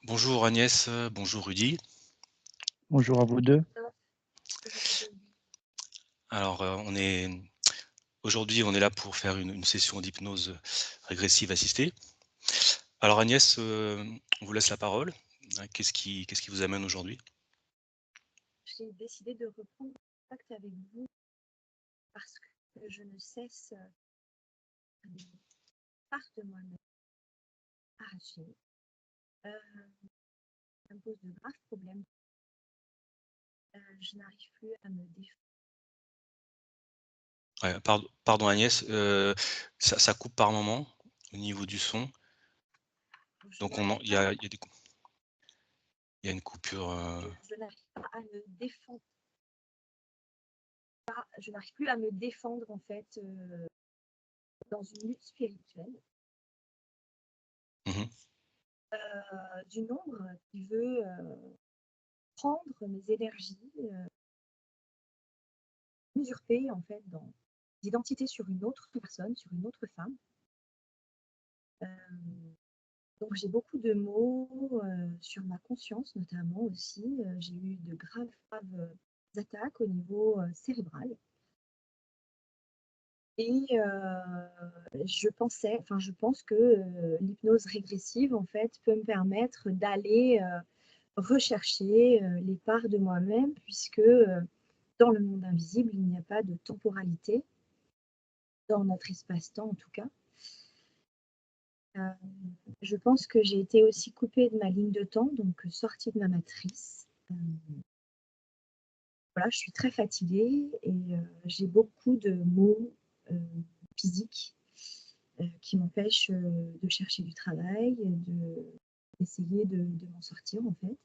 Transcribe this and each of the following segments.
Bonjour Agnès, bonjour Rudy. Bonjour à vous 2. Alors, aujourd'hui, on est là pour faire une session d'hypnose régressive assistée. Alors Agnès, on vous laisse la parole. Qu'est-ce qui vous amène aujourd'hui? J'ai décidé de reprendre contact avec vous parce que je ne cesse des parts de moi-même arrachées. Ça me pose de graves problèmes. Je n'arrive plus à me défendre. Ouais, pardon Agnès, ça coupe par moment au niveau du son. Je Donc n'arrive il y pas, a il y a une coupure. je n'arrive pas à me défendre. Je n'arrive plus à me défendre en fait dans une lutte spirituelle Mhm. du nombre qui veut prendre mes énergies, m'usurper en fait dans l'identité sur une autre personne, sur une autre femme. Donc j'ai beaucoup de mots sur ma conscience notamment aussi. J'ai eu de graves attaques au niveau cérébral. Et je pense que l'hypnose régressive en fait peut me permettre d'aller rechercher les parts de moi-même puisque dans le monde invisible, il n'y a pas de temporalité, dans notre espace-temps en tout cas. Je pense que j'ai été aussi coupée de ma ligne de temps, donc sortie de ma matrice. Voilà, je suis très fatiguée et j'ai beaucoup de maux physiques qui m'empêchent de chercher du travail, d'essayer de m'en sortir en fait.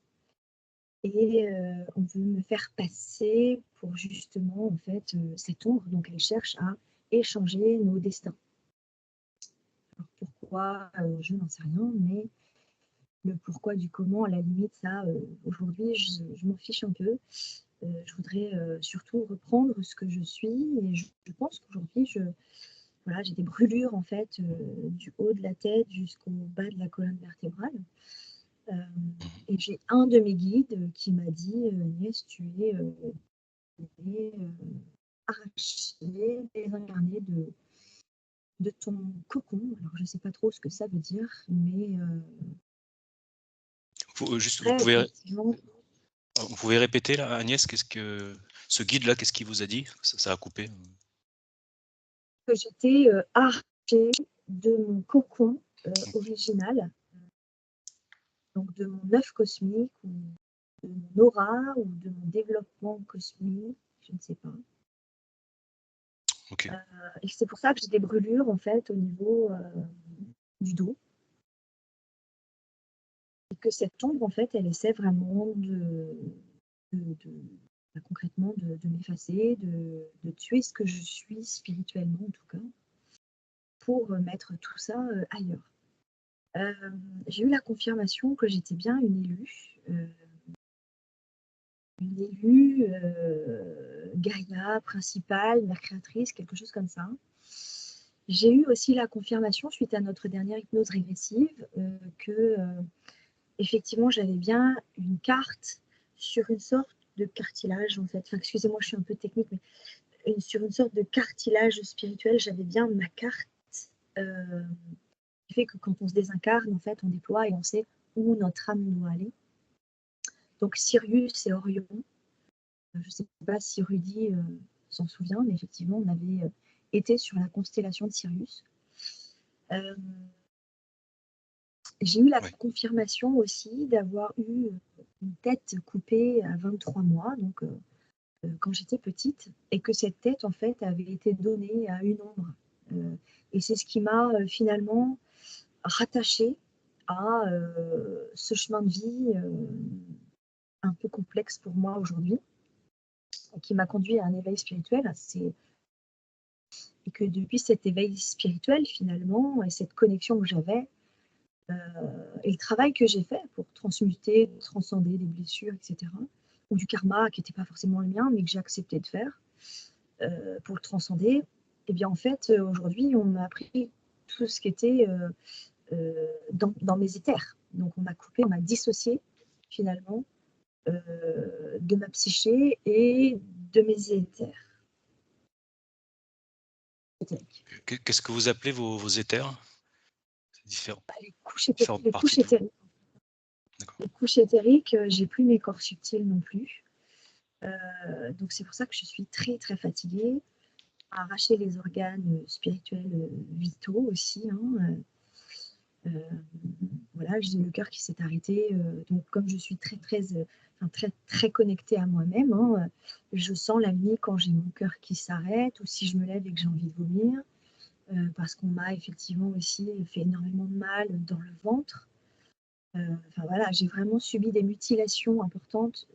Et on veut me faire passer pour justement en fait cette ombre, donc elle cherche à échanger nos destins. Alors pourquoi, je n'en sais rien, mais le pourquoi du comment, à la limite, ça, aujourd'hui, je m'en fiche un peu. Je voudrais surtout reprendre ce que je suis et je pense qu'aujourd'hui, voilà, j'ai des brûlures en fait du haut de la tête jusqu'au bas de la colonne vertébrale. Et j'ai un de mes guides qui m'a dit Agnès, tu es arrachée, désincarnée de ton cocon. Alors, je ne sais pas trop ce que ça veut dire, mais Juste, très effectivement. vous pouvez répéter là, Agnès, ce guide-là, qu'est-ce qu'il vous a dit? Ça a coupé. Que j'étais arrachée de mon cocon original, donc de mon œuf cosmique ou de mon aura ou de mon développement cosmique, je ne sais pas. Ok. Et c'est pour ça que j'ai des brûlures en fait au niveau du dos. Et que cette ombre en fait, elle essaie vraiment concrètement de m'effacer, de tuer ce que je suis spirituellement en tout cas, pour mettre tout ça ailleurs. J'ai eu la confirmation que j'étais bien une élue Gaïa principale, mère créatrice, quelque chose comme ça. J'ai eu aussi la confirmation suite à notre dernière hypnose régressive que effectivement j'avais bien une carte sur une sorte de cartilage en fait. Enfin, excusez-moi, je suis un peu technique, mais sur une sorte de cartilage spirituel, j'avais bien ma carte qui fait que quand on se désincarne, en fait, on déploie et on sait où notre âme doit aller. Donc Sirius et Orion, je ne sais pas si Rudy s'en souvient, mais effectivement, on avait été sur la constellation de Sirius. J'ai eu la confirmation aussi d'avoir eu une tête coupée à 23 mois, donc quand j'étais petite, et que cette tête, en fait, avait été donnée à une ombre. Et c'est ce qui m'a finalement rattachée à ce chemin de vie un peu complexe pour moi aujourd'hui, qui m'a conduit à un éveil spirituel. Et que depuis cet éveil spirituel, finalement, et cette connexion que j'avais, et le travail que j'ai fait pour transmuter, transcender des blessures, etc., ou du karma qui n'était pas forcément le mien, mais que j'ai accepté de faire pour le transcender, et bien en fait, aujourd'hui, on m'a appris tout ce qui était dans mes éthers. Donc on m'a coupé, on m'a dissocié finalement de ma psyché et de mes éthers. Qu'est-ce que vous appelez vos éthers? C'est différent, Les couches différentes parties de vous? éthériques. D'accord. Les couches éthériques, j'ai plus mes corps subtils non plus. Donc c'est pour ça que je suis très très fatiguée, arracher les organes spirituels vitaux aussi. Voilà, j'ai le cœur qui s'est arrêté. Donc comme je suis très connectée à moi-même, je sens la nuit quand j'ai mon cœur qui s'arrête ou si je me lève et que j'ai envie de vomir. Parce qu'on m'a effectivement aussi fait énormément de mal dans le ventre. Enfin voilà, j'ai vraiment subi des mutilations importantes.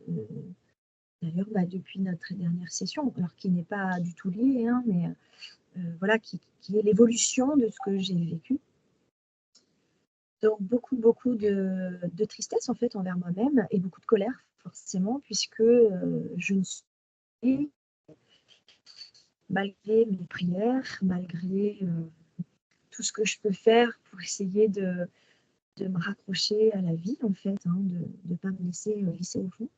D'ailleurs, depuis notre dernière session, alors qui n'est pas du tout liée, mais voilà, qui est l'évolution de ce que j'ai vécu. Donc beaucoup de tristesse en fait envers moi-même et beaucoup de colère forcément, puisque je ne suis, malgré mes prières, malgré tout ce que je peux faire pour essayer de me raccrocher à la vie en fait, de ne pas me laisser glisser au fond.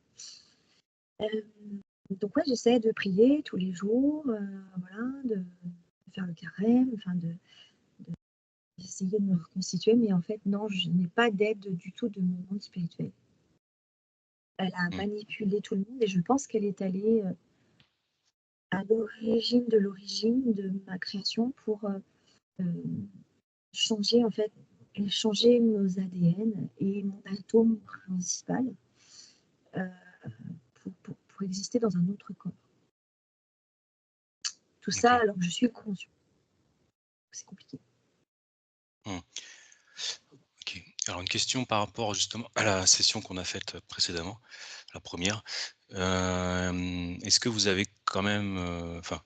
Donc ouais, j'essaie de prier tous les jours, voilà, de faire le carême, enfin d'essayer de me reconstituer, mais en fait non, je n'ai pas d'aide du tout de mon monde spirituel. Elle a manipulé tout le monde et je pense qu'elle est allée à l'origine de ma création pour changer en fait, changer nos ADN et mon atome principal pour exister dans un autre corps. Tout ça OK. alors que je suis conscient. C'est compliqué. OK. Alors une question par rapport justement à la session qu'on a faite précédemment, la première. Est-ce que vous avez quand même, enfin,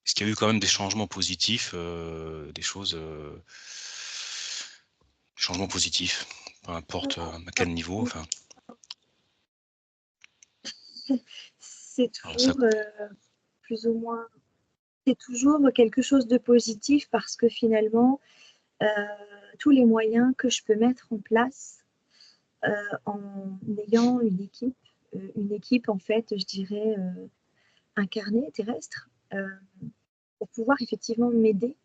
est-ce qu'il y a eu quand même des changements positifs, des choses, changements positifs, peu importe, à quel niveau, enfin, C'est alors ça toujours plus ou moins, c'est toujours quelque chose de positif parce que finalement, tous les moyens que je peux mettre en place en ayant une équipe en fait, je dirais, incarnée, terrestre, pour pouvoir effectivement m'aider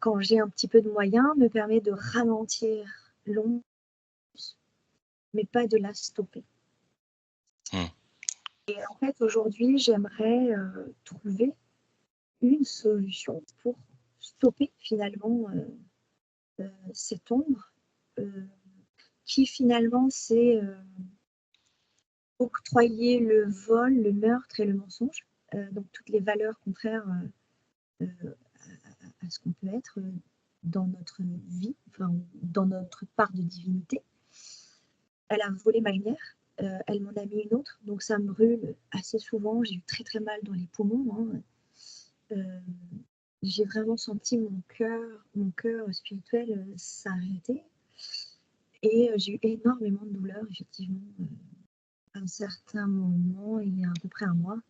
quand j'ai un petit peu de moyens, me permet de ralentir l'onde, mais pas de la stopper. Mmh. Et en fait, aujourd'hui, j'aimerais trouver une solution pour stopper finalement cette ombre qui finalement c'est octroyer le vol, le meurtre et le mensonge, donc toutes les valeurs contraires à ce qu'on peut être dans notre vie, enfin dans notre part de divinité. Elle a volé ma lumière, elle m'en a mis une autre, donc ça me brûle assez souvent. J'ai eu très très mal dans les poumons. J'ai vraiment senti mon cœur spirituel s'arrêter. Et j'ai eu énormément de douleurs, effectivement, à un certain moment, il y a à peu près un mois.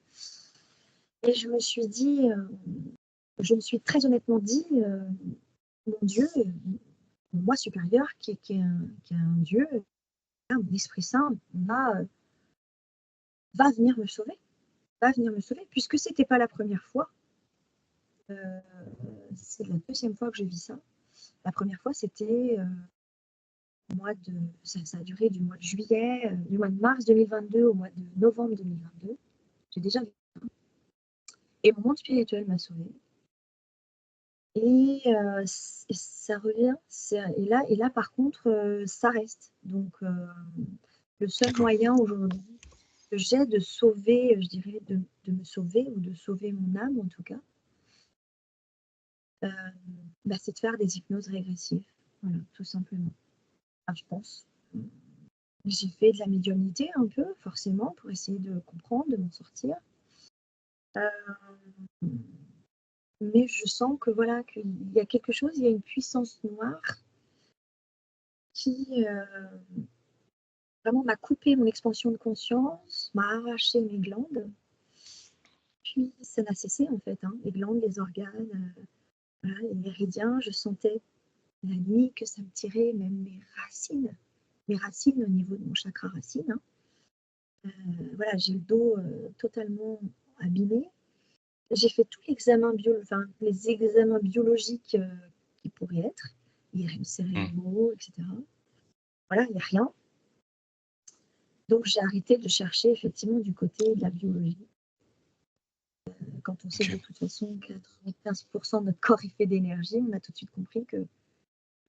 Et je me suis dit, je me suis très honnêtement dit, mon Dieu, mon moi supérieur, qui est un Dieu, mon Esprit Saint, va venir me sauver, puisque ce n'était pas la première fois. C'est la deuxième fois que je vis ça. La première fois, c'était ça a duré du mois de juillet, du mois de mars 2022 au mois de novembre 2022. J'ai déjà vu ça. Et mon monde spirituel m'a sauvée. Et ça revient. Et là, par contre, ça reste. Donc, le seul D'accord. moyen aujourd'hui que j'ai de sauver, je dirais, de me sauver ou de sauver mon âme, en tout cas, c'est de faire des hypnoses régressives. Voilà, tout simplement. Enfin, je pense. J'ai fait de la médiumnité un peu, forcément, pour essayer de comprendre, de m'en sortir. Mais je sens que voilà, qu'il y a quelque chose, il y a une puissance noire qui vraiment m'a coupé mon expansion de conscience, m'a arraché mes glandes. Puis ça n'a cessé en fait, les glandes, les organes, voilà, les méridiens. Je sentais la nuit que ça me tirait même mes racines au niveau de mon chakra racine. Hein. Voilà, j'ai le dos totalement abîmé. J'ai fait tous les examens biologiques qui pourraient être, IRM cérébro, etc. Voilà, il n'y a rien. Donc j'ai arrêté de chercher effectivement du côté de la biologie. Quand on sait que de toute façon 95% de notre corps est fait d'énergie, on a tout de suite compris que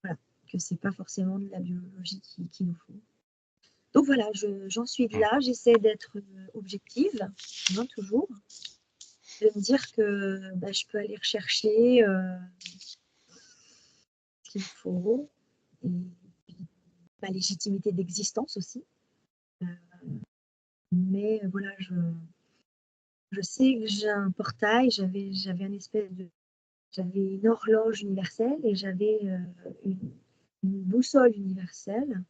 voilà, que c'est pas forcément de la biologie qu'il nous faut. Donc voilà, j'en suis de là, j'essaie d'être objective, hein, toujours, de me dire que je peux aller rechercher ce qu'il me faut, et ma légitimité d'existence aussi. Mais voilà, je sais que j'ai un portail, j'avais une horloge universelle et j'avais une boussole universelle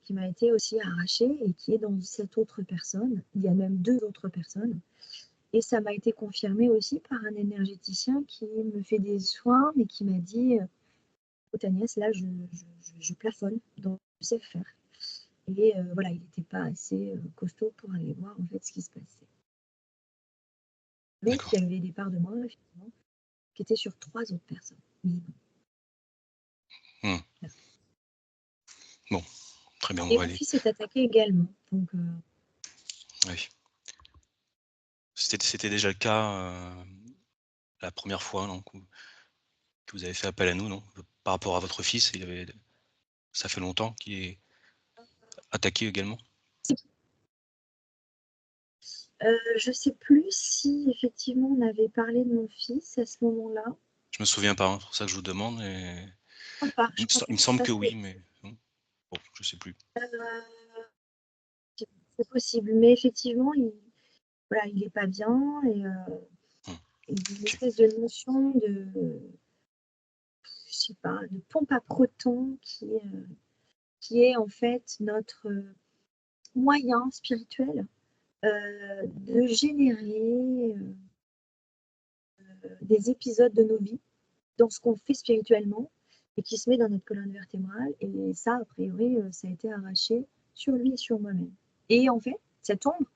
qui m'a été aussi arrachée et qui est dans cette autre personne. Il y a même 2 autres personnes. Et ça m'a été confirmé aussi par un énergéticien qui me fait des soins, mais qui m'a dit écoute Agnès, là je plafonne, donc je sais faire. Et voilà, il n'était pas assez costaud pour aller voir en fait ce qui se passait. Donc il y avait des parts de moi, effectivement, qui étaient sur 3 autres personnes. Voilà. Bon, très bien, on Et va mon aller. fils est attaqué également. Donc, oui. C'était déjà le cas la première fois donc, que vous avez fait appel à nous, non? Par rapport à votre fils, ça fait longtemps qu'il est attaqué également? je ne sais plus si effectivement on avait parlé de mon fils à ce moment-là. Je me souviens pas, hein, c'est pour ça que je vous demande. Et... Je crois pas. Il me semble que oui, mais bon, je sais plus. C'est possible, mais effectivement, il est pas bien et il y a une espèce de notion de, je sais pas, de pompe à protons qui est en fait notre moyen spirituel de générer des épisodes de nos vies dans ce qu'on fait spirituellement et qui se met dans notre colonne vertébrale. Et ça, a priori, ça a été arraché sur lui et sur moi-même. Et en fait, cette ombre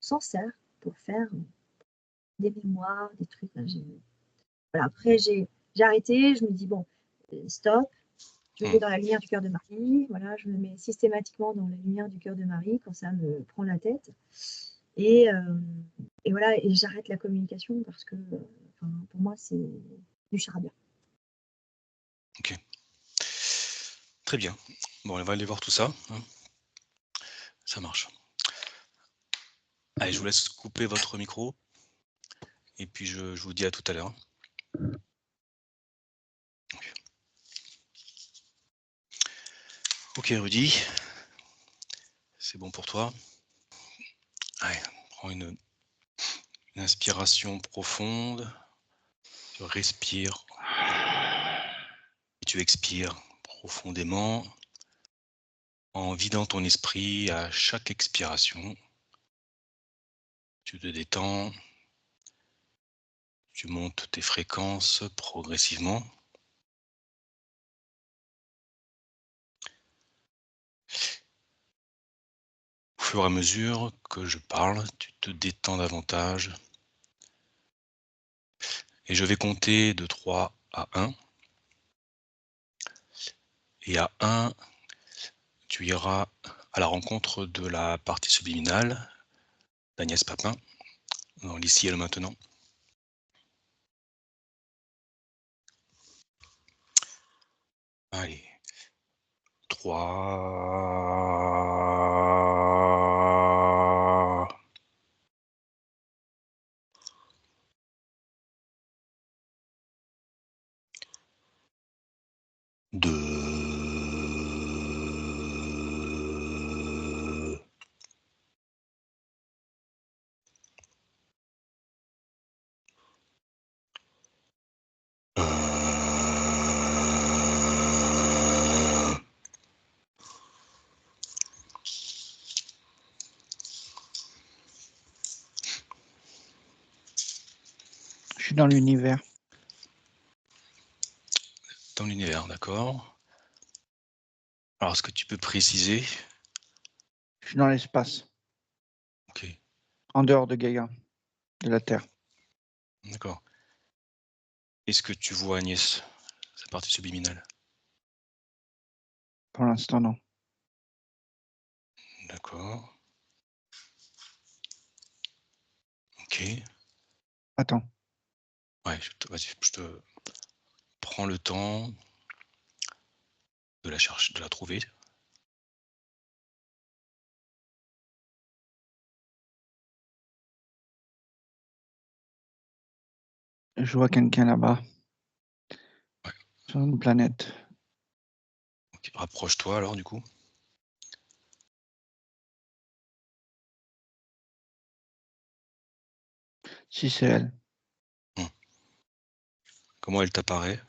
s'en sert pour faire des mémoires, des trucs. Voilà. Après, j'ai arrêté, je me dis, bon, stop, je me mets dans la lumière du cœur de Marie, voilà, je me mets systématiquement dans la lumière du cœur de Marie quand ça me prend la tête. Et voilà, et j'arrête la communication parce que pour moi, c'est du charabia. Ok. Très bien. Bon, on va aller voir tout ça. Hein. Ça marche. Allez, je vous laisse couper votre micro. Et puis, je vous dis à tout à l'heure. Ok, Rudy. C'est bon pour toi. Allez, prends une inspiration profonde. Tu respires. Et tu expires profondément en vidant ton esprit à chaque expiration. Tu te détends. Tu montes tes fréquences progressivement. Au fur et à mesure que je parle, tu te détends davantage. Et je vais compter de 3 à 1. Et à 1, tu iras à la rencontre de la partie subliminale d'Agnès Papin, dans l'ici et le maintenant. Allez. 3. 2. 1. Je suis dans l'univers. Dans l'univers, d'accord. Alors, est-ce que tu peux préciser? Je suis dans l'espace, OK, en dehors de Gaïa, de la Terre. d'accord. Est-ce que tu vois Agnès, sa partie subliminale? Pour l'instant, non. D'accord. OK. Attends, Ouais, vas-y, je te prends le temps de la chercher, de la trouver. je vois quelqu'un là-bas, Ouais, sur une planète. OK. Rapproche-toi alors du coup. Si c'est elle, Mmh. Comment elle t'apparaît?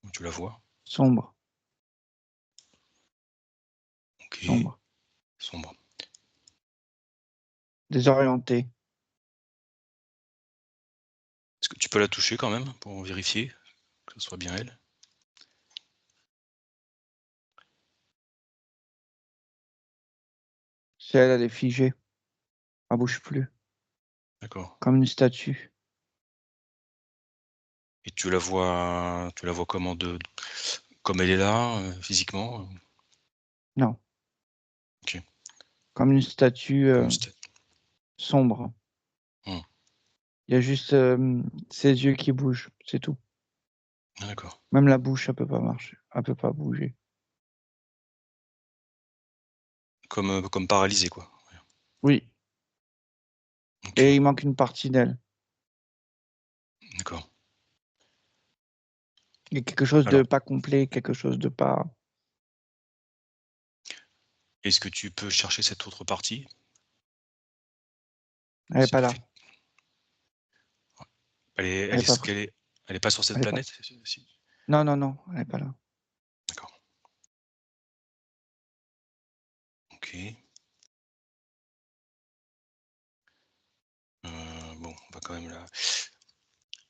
Où tu la vois? sombre, OK. sombre, Sombre. désorientée. Est-ce que tu peux la toucher quand même pour vérifier que ce soit bien elle? C'est elle, elle est figée. Elle bouge plus, D'accord. comme une statue. Et tu la vois comment, comme elle est là, physiquement? Non, OK. comme une statue Comme une statue. sombre. Mmh. Il y a juste ses yeux qui bougent, c'est tout. Ah d'accord. Même la bouche, elle peut pas marcher, elle peut pas bouger. Comme paralysée quoi? Oui, OK, et il manque une partie d'elle. d'accord. Il y a quelque chose de Alors, pas complet, quelque chose de pas. est-ce que tu peux chercher cette autre partie? Elle est C'est pas là. fait elle est Elle elle est pas. est elle est pas sur cette Elle est pas. planète? Si? Non, non, non, elle est pas là. D'accord. OK. Bon, on va quand même la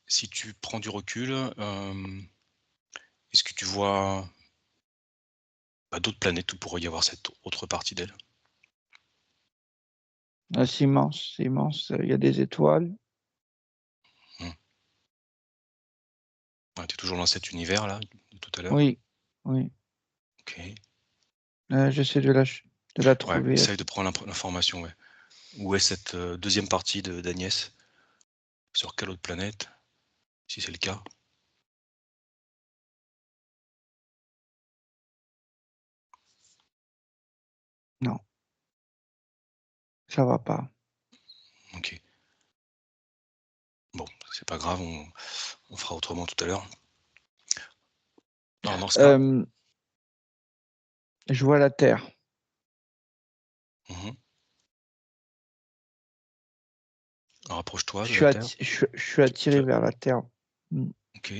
si tu prends du recul, est-ce que tu vois, bah, d'autres planètes où pourrait y avoir cette autre partie d'elle? C'est immense, c'est immense. Il y a des étoiles. Mmh. Ouais, tu es toujours dans cet univers-là, de tout à l'heure? Oui, oui. OK. J'essaie de la Ouais, trouver. essaye de prendre l'information, ouais. Où est cette, 2e partie de d'Agnès? Sur quelle autre planète? Si c'est le cas? Non, ça va pas. OK. Bon, c'est pas grave, on fera autrement tout à l'heure. Alors dans ce cas, Euh, je vois la Terre. mmh, rapproche-toi Je de la suis, Terre. je suis Tu attiré vers la Terre. Mm. OK.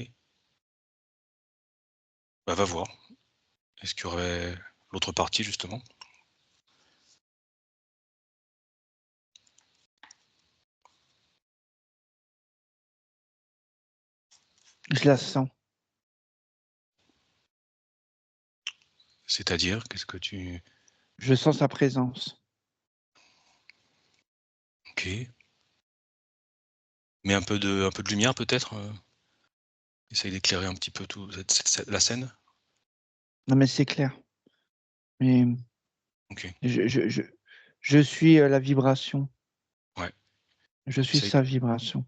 Bah, va voir. Est-ce qu'il y aurait l'autre partie justement? Je la sens. C'est-à-dire? Qu'est-ce que tu Je sens sa présence. OK. Mets un peu de lumière peut-être, essaye d'éclairer un petit peu tout la scène? Non, mais c'est clair. Mais OK. je, je, je, je suis la vibration. Ouais, Je suis essaye sa vibration. ouais,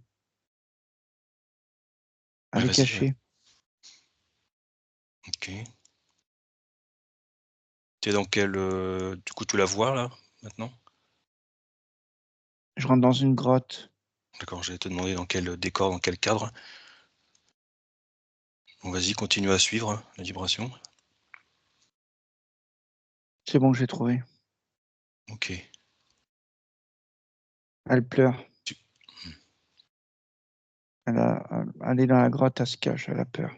Elle est vas-y, ouais. cachée. OK. Tu es dans quel, du coup tu la vois là, maintenant? Je rentre dans une grotte. D'accord, j'allais te demander dans quel décor, dans quel cadre. Bon vas-y, continue à suivre la vibration. C'est bon, j'ai trouvé. OK. Elle pleure. Tu mmh, Elle est dans la grotte, elle se cache, elle a peur.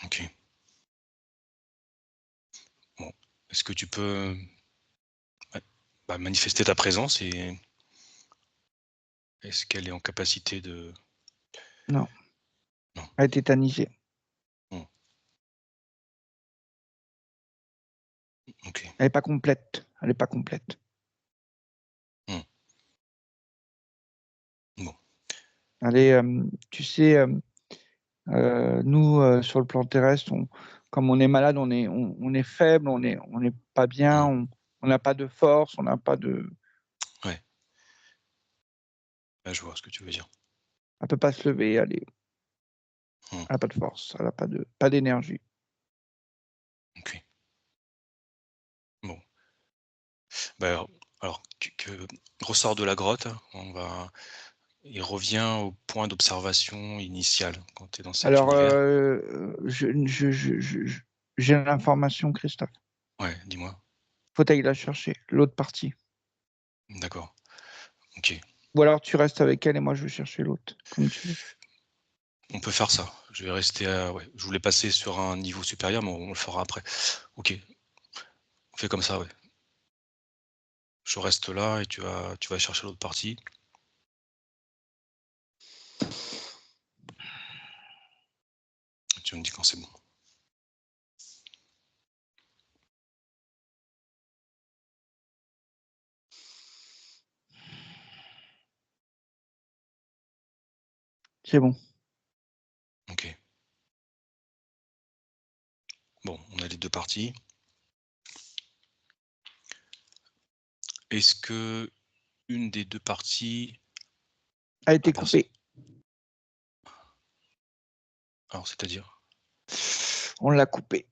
OK. Bon, est-ce que tu peux, ouais, bah, manifester ta présence et est-ce qu'elle est en capacité de Non, non, elle est tétanisée. mmh. OK. Elle n'est pas complète. Elle n'est pas complète. Bon. Elle est, tu sais, nous, sur le plan terrestre, comme on est malade, on est faible, on n'est pas bien, Mmh. on n'a pas de force, on n'a pas de. Ouais. Ouais, je vois ce que tu veux dire. Elle ne peut pas se lever, elle Mmh. n'a pas de force, elle n'a pas d'énergie. OK. Bon. Bah, alors que ressort de la grotte, il revient au point d'observation initial quand tu es dans cet Alors, univers. j'ai l'information, Christophe. Ouais, dis-moi. Faut aller la chercher, l'autre partie. D'accord. OK. Ou alors tu restes avec elle et moi je vais chercher l'autre, comme tu veux. On peut faire ça. Je vais rester à ouais, je voulais passer sur un niveau supérieur, mais on le fera après. OK, on fait comme ça, ouais. Je reste là et tu vas chercher l'autre partie. Tu me dis quand c'est bon. C'est bon. OK. Bon, on a les 2 parties. Est-ce que une des 2 parties A été a perce coupée. alors c'est-à-dire? On l'a coupée.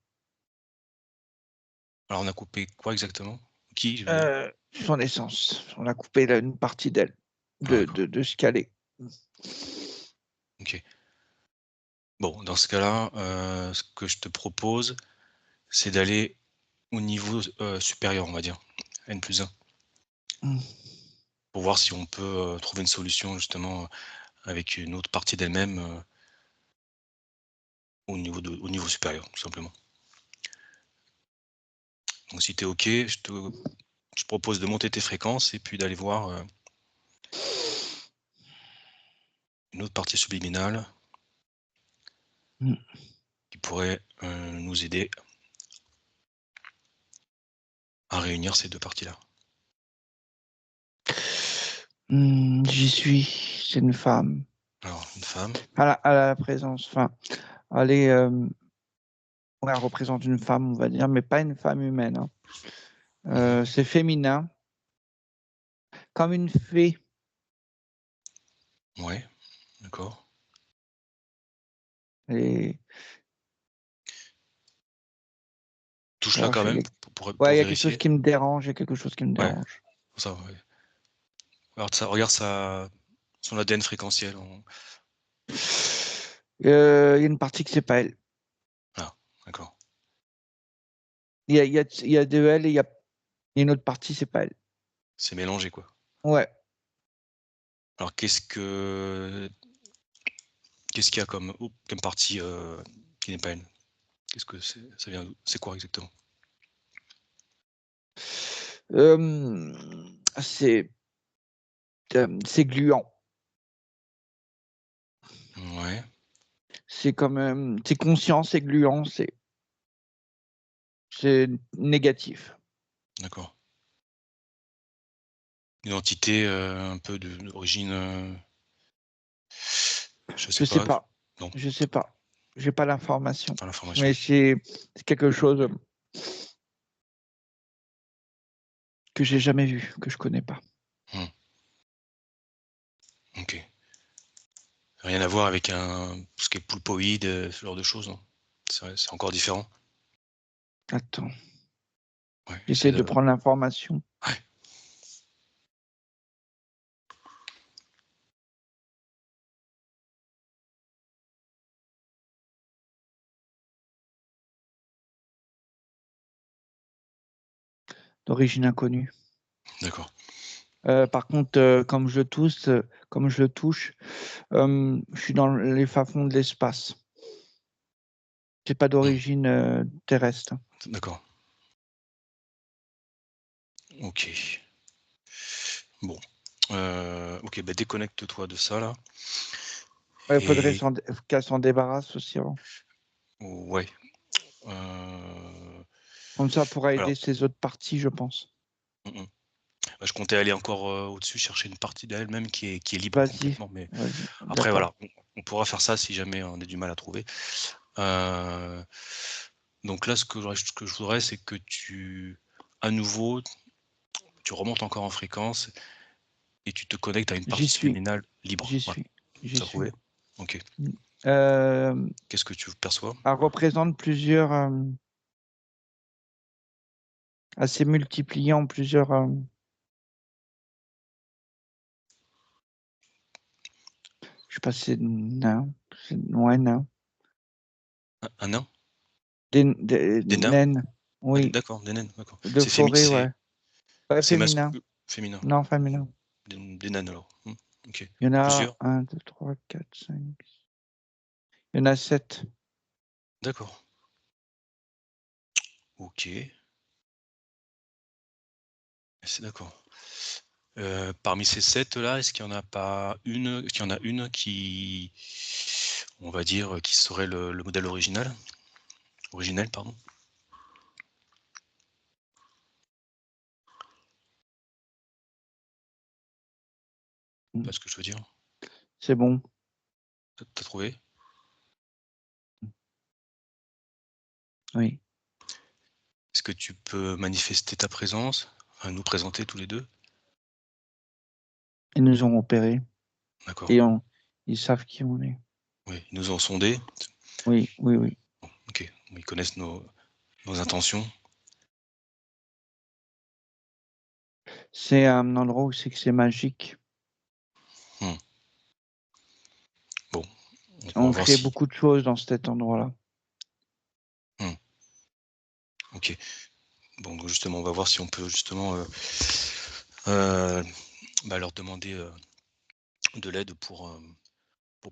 Alors on a coupé quoi exactement? Qui, je veux dire? Son essence. On a coupé une partie d'elle, Ah de, d'accord, de, de ce qu'elle est. OK. Bon, dans ce cas-là, ce que je te propose, c'est d'aller au niveau, supérieur, on va dire, N+1, Mm. pour voir si on peut, trouver une solution justement, avec une autre partie d'elle-même, au niveau supérieur, tout simplement. Donc si tu es OK, je propose de monter tes fréquences et puis d'aller voir, une autre partie subliminale Mm. qui pourrait, nous aider à réunir ces 2 parties-là. J'y suis. C'est une femme. Alors une femme, À la présence. Enfin, elle est, ouais, elle représente une femme, on va dire, mais pas une femme humaine, hein. mmh C'est féminin, comme une fée. ouais, d'accord. Et Touche-la alors, quand même ouais, pour il y a quelque chose vérifier. qui me dérange. Il y a quelque chose qui me Ouais, dérange. pour ça, ouais. Regarde son ADN fréquentiel en Il y a une partie que c'est pas elle. ah, d'accord. Il y a de elle et il y a une autre partie, c'est pas elle. C'est mélangé, quoi. Ouais. Alors qu'est-ce qu'il y a comme partie, qui n'est pas elle? Qu'est-ce que ça vient d'où? C'est quoi exactement? C'est c'est gluant. Ouais, C'est comme c'est conscient, c'est gluant, c'est négatif. d'accord. Une entité, un peu d'origine, je Je sais sais pas, pas. non, Je sais pas. J'ai pas l'information. pas l'information. Mais c'est quelque chose que j'ai jamais vu, que je connais pas. Mmh, OK. Rien à voir avec tout ce qui est poulpoïde, ce genre de choses, non? C'est encore différent? Attends, Ouais, essaie j'essaie de de prendre l'information. ouais, D'origine inconnue. d'accord. Par contre, comme je le touche, je suis dans les fins-fonds de l'espace. C'est pas Mmh, d'origine terrestre. d'accord. OK. Bon, OK, bah, déconnecte-toi de ça là Il faudrait et qu'elle s'en débarrasse aussi avant. ouais, heu, Comme ça pourra aider Alors, ces autres parties, je pense. Bah, je comptais aller encore au-dessus, chercher une partie d'elle-même qui est libre Vas-y, complètement. Mais vas-y. après, D'accord. voilà, on pourra faire ça si jamais on a du mal à trouver. Donc là, ce que je voudrais, c'est que à nouveau, tu remontes encore en fréquence et tu te connectes à une J'y partie suis. subliminale libre. J'y Voilà, suis. J'y ça suis. trouvé? Ok. Qu'est-ce que tu perçois? Elle représente plusieurs... assez multipliant plusieurs... je sais pas si c'est nain. Ouais, nain. Un nain? Des nains? naines. Oui. D'accord, des naines, d'accord. De forêt, ouais. Ouais, C'est féminin. masculin, féminin. Non, féminin. Des naines alors. Ok. Il y en a Plusieurs? 1, 2, 3, 4, 5. Il y en a 7. D'accord. Ok. C'est d'accord. Parmi ces 7 là, est-ce qu'il y en a une qui, on va dire, qui serait le modèle originel, pardon? Tu vois ce que je veux dire? C'est bon. T'as trouvé? Oui. Est-ce que tu peux manifester ta présence? Enfin, nous présenter tous les 2? Ils nous ont opérés. D'accord. Et ils savent qui on est. Oui, ils nous ont sondés? Oui, oui, oui. Bon, OK. Ils connaissent nos intentions? C'est un endroit où c'est que c'est magique. Bon, on On va voir crée si... beaucoup de choses dans cet endroit-là. OK. Bon, donc justement, on va voir si on peut justement, leur demander, de l'aide pour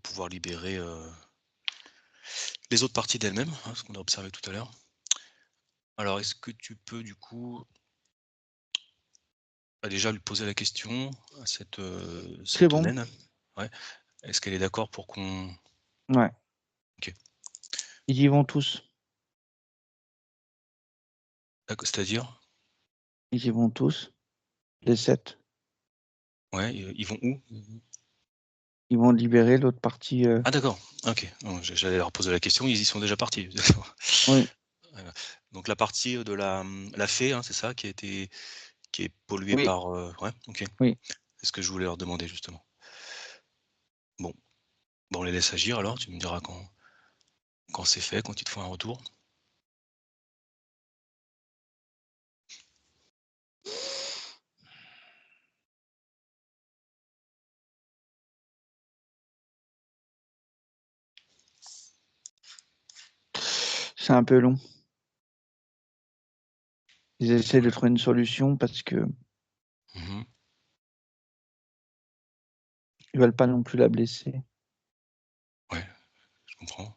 pouvoir libérer, les autres parties d'elles-mêmes, hein, ce qu'on a observé tout à l'heure. Alors, est-ce que tu peux du coup, déjà lui poser la question à C'est cette bon. naine? Ouais. Est-ce qu'elle est d'accord pour qu'on... Ouais. OK. Ils y vont tous. C'est-à-dire? Ils y vont tous. Les 7. Ouais, ils vont où? Ils vont libérer l'autre partie. Ah d'accord, OK. Non, j'allais leur poser la question, ils y sont déjà partis. D'accord. Oui. Voilà. Donc la partie de la fée, hein, c'est ça? Qui est polluée Oui. par, ouais, OK. Oui. C'est ce que je voulais leur demander justement. Bon, on les laisse agir alors, tu me diras quand c'est fait, quand ils te font un retour. C'est un peu long. Ils essaient de Ouais. trouver une solution parce que Mmh. ils veulent pas non plus la blesser. Ouais, je comprends.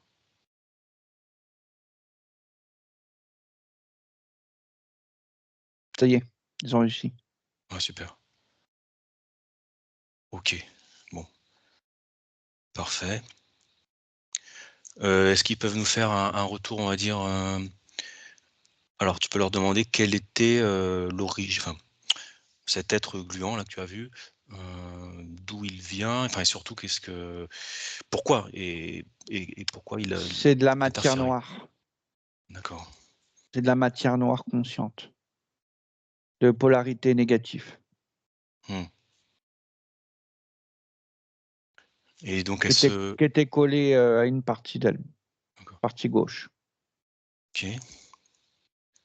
Ça y est, ils ont réussi. Ouais, super. OK. Bon, parfait. Est-ce qu'ils peuvent nous faire un retour, on va dire, alors tu peux leur demander quelle était, enfin, cet être gluant là que tu as vu, d'où il vient, enfin et surtout pourquoi et pourquoi il C'est de la a matière interféré? noire. D'accord. C'est de la matière noire consciente. De polarité négative. Mmh. Et donc Qui était collée à une partie d'elle. D'accord. Partie gauche. OK.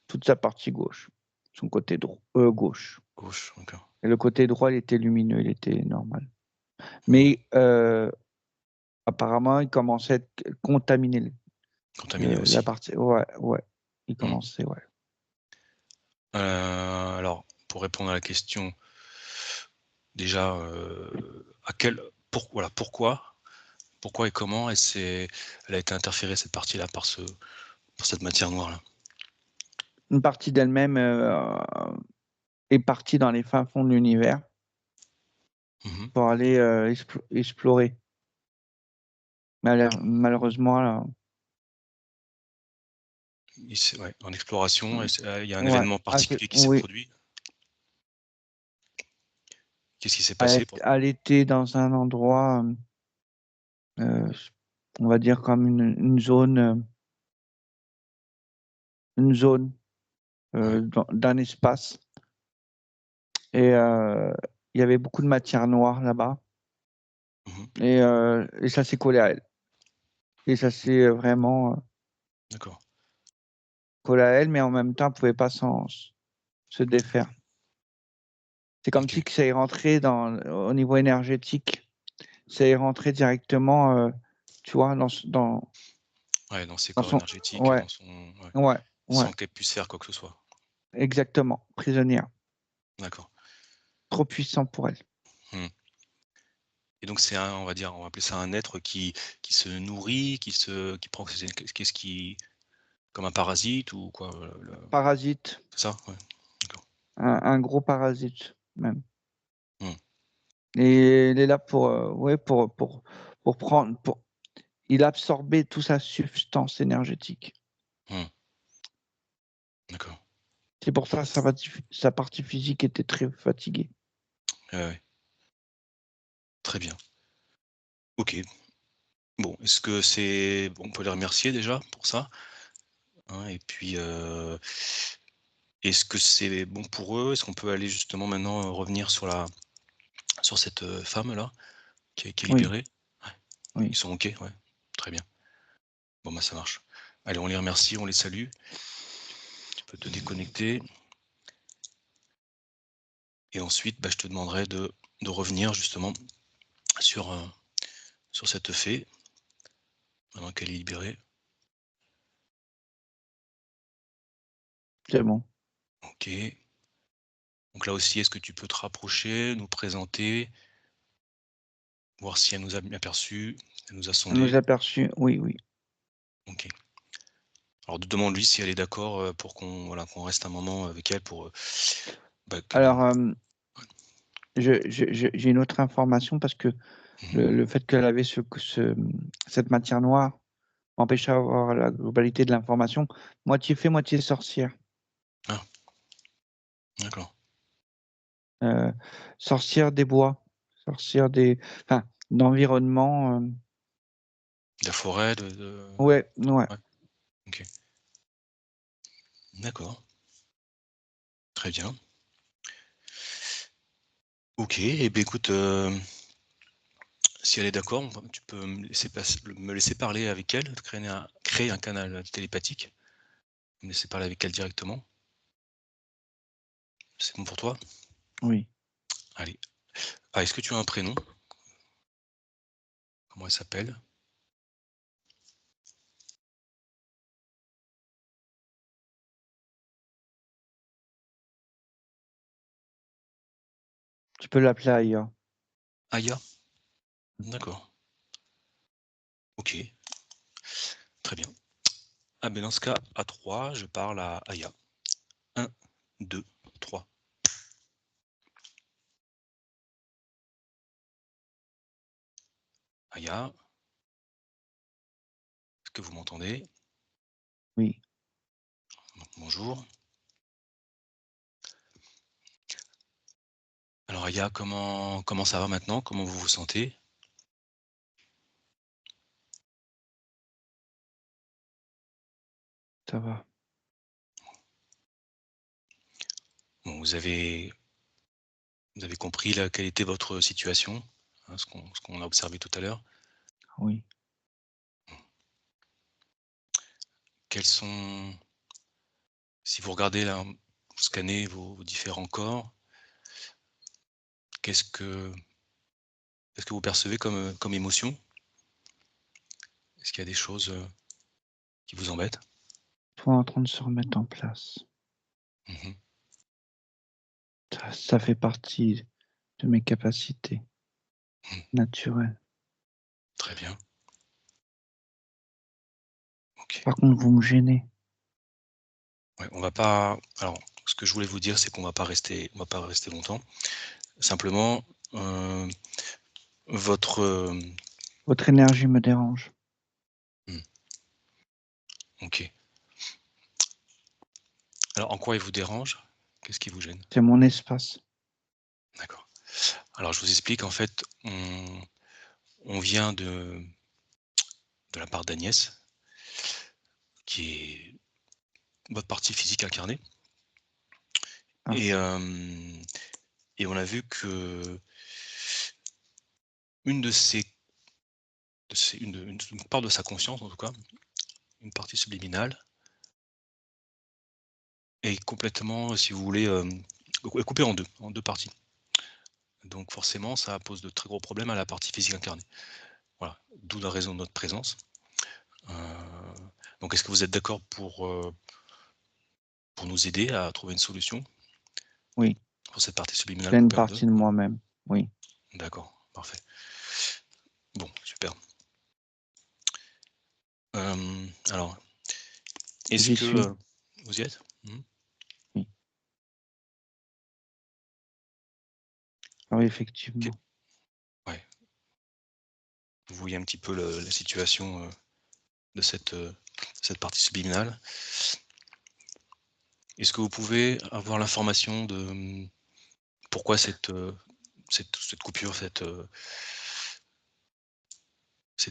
Toute sa partie gauche. Son côté gauche. Gauche, d'accord. Et le côté droit, il était lumineux, il était normal. Mmh. Mais apparemment, il commençait à être contaminé. Contaminé La aussi. partie, ouais, ouais. Il Mmh. commençait, ouais. Alors pour répondre à la question, déjà, voilà, pourquoi et comment elle a été interférée cette partie-là par cette matière noire-là? Une partie d'elle-même est partie dans les fins fonds de l'univers Mmh. pour aller explorer. Malheureusement, là, Ouais, en exploration, il y a un Ouais, événement particulier qui s'est oui, produit? Qu'est-ce qui s'est passé pour elle était dans un endroit, on va dire comme une zone Ouais. d'un espace. Et il y avait beaucoup de matière noire là-bas. Mmh. Et ça s'est collé à elle. Et ça s'est vraiment D'accord. collé à elle, mais en même temps, elle ne pouvait pas se défaire. C'est comme OK. si que ça est rentré au niveau énergétique, ça est rentré directement, tu vois, Ouais, dans ses dans corps son. énergétiques, Ouais, dans son ouais, ouais, ouais, sans qu'elle puisse faire quoi que ce soit. exactement, prisonnière. D'accord. Trop puissant pour elle. Mmh. Et donc c'est on va appeler ça un être qui se nourrit, qui prend qu'est-ce qui comme un parasite ou quoi, Parasite, c'est ça? Ouais, d'accord. un gros parasite même. Mmh. Et il est là ouais, pour prendre, il absorbait toute sa substance énergétique. Mmh. D'accord. C'est pour ça que sa partie physique était très fatiguée. Ouais, ouais. Très bien. OK. Bon, est-ce que c'est bon, on peut les remercier déjà pour ça, hein et puis, est-ce que c'est bon pour eux? Est-ce qu'on peut aller justement maintenant, revenir sur cette, femme-là qui est Oui, libérée? Ouais, ils oui. sont OK? Ouais, très bien. Bon, bah, ça marche. Allez, on les remercie, on les salue. Tu peux te déconnecter et ensuite, bah, je te demanderai de revenir justement sur, sur cette fée, maintenant qu'elle est libérée. C'est bon. OK. Donc là aussi, est-ce que tu peux te rapprocher, nous présenter, voir si elle nous a bien aperçus, elle nous a Elle nous sondés? a perçus. Oui, oui. OK. Alors demande-lui si elle est d'accord, pour qu'on voilà, qu'on reste un moment avec elle pour, bah, que Alors, j'ai une autre information parce que mmh. le fait qu'elle avait cette matière noire empêchait d'avoir la globalité de l'information. Moitié fée, moitié sorcière. Ah, d'accord. Euh, Sorcière des bois, sorcière enfin, d'environnement. De la forêt, de Ouais, ouais. ouais, OK. D'accord, très bien. OK et beh, écoute, si elle est d'accord, tu peux me laisser parler avec elle, créer un canal télépathique, me laisser parler avec elle directement. C'est bon pour toi? Oui. Allez. Ah, est-ce que tu as un prénom? Comment elle s'appelle? Tu peux l'appeler Aya. Aya? D'accord. OK, très bien. Ah ben dans ce cas, à 3, je parle à Aya. 1, 2, 3. Aya, est-ce que vous m'entendez? Oui, Donc bonjour. Alors Aya, comment ça va maintenant? Comment vous vous sentez? ça va. Bon, vous avez compris là, quelle était votre situation? Hein, ce qu'on a observé tout à l'heure? Oui. Quels sont si vous regardez là, vous scannez vos différents corps, qu'est-ce que qu'est-ce que vous percevez comme émotion? Est-ce qu'il y a des choses, qui vous embêtent? Tout est en train de se remettre en place. Mmh. Ça fait partie de mes capacités Mmh. naturelles. Très bien. OK. Par contre, vous me gênez. Ouais, on va pas alors, ce que je voulais vous dire, c'est qu'on va pas rester longtemps. Simplement, heu, votre, Votre énergie me dérange. mmh, OK. Alors, en quoi il vous dérange? Qu'est-ce qui vous gêne? C'est mon espace. D'accord. Alors, je vous explique, en fait, on vient de la part d'Agnès, qui est votre partie physique incarnée Ah. et et on a vu que une de ses une part de sa conscience, en tout cas, une partie subliminale est complètement, si vous voulez, est coupée en 2 parties. Donc forcément, ça pose de très gros problèmes à la partie physique incarnée. Voilà, d'où la raison de notre présence. Heu, donc est-ce que vous êtes d'accord pour nous aider à trouver une solution Oui, pour cette partie subliminale c'est une coupée en 2? partie de moi-même. Oui. D'accord, parfait. Bon, super. Alors, est-ce J'y que, suis. vous y êtes? Mmh. Oui. Ah oui, OK. effectivement. Ouais. Vous voyez un petit peu la situation, de cette partie subliminale. Est-ce que vous pouvez avoir l'information de, pourquoi cette coupure, cette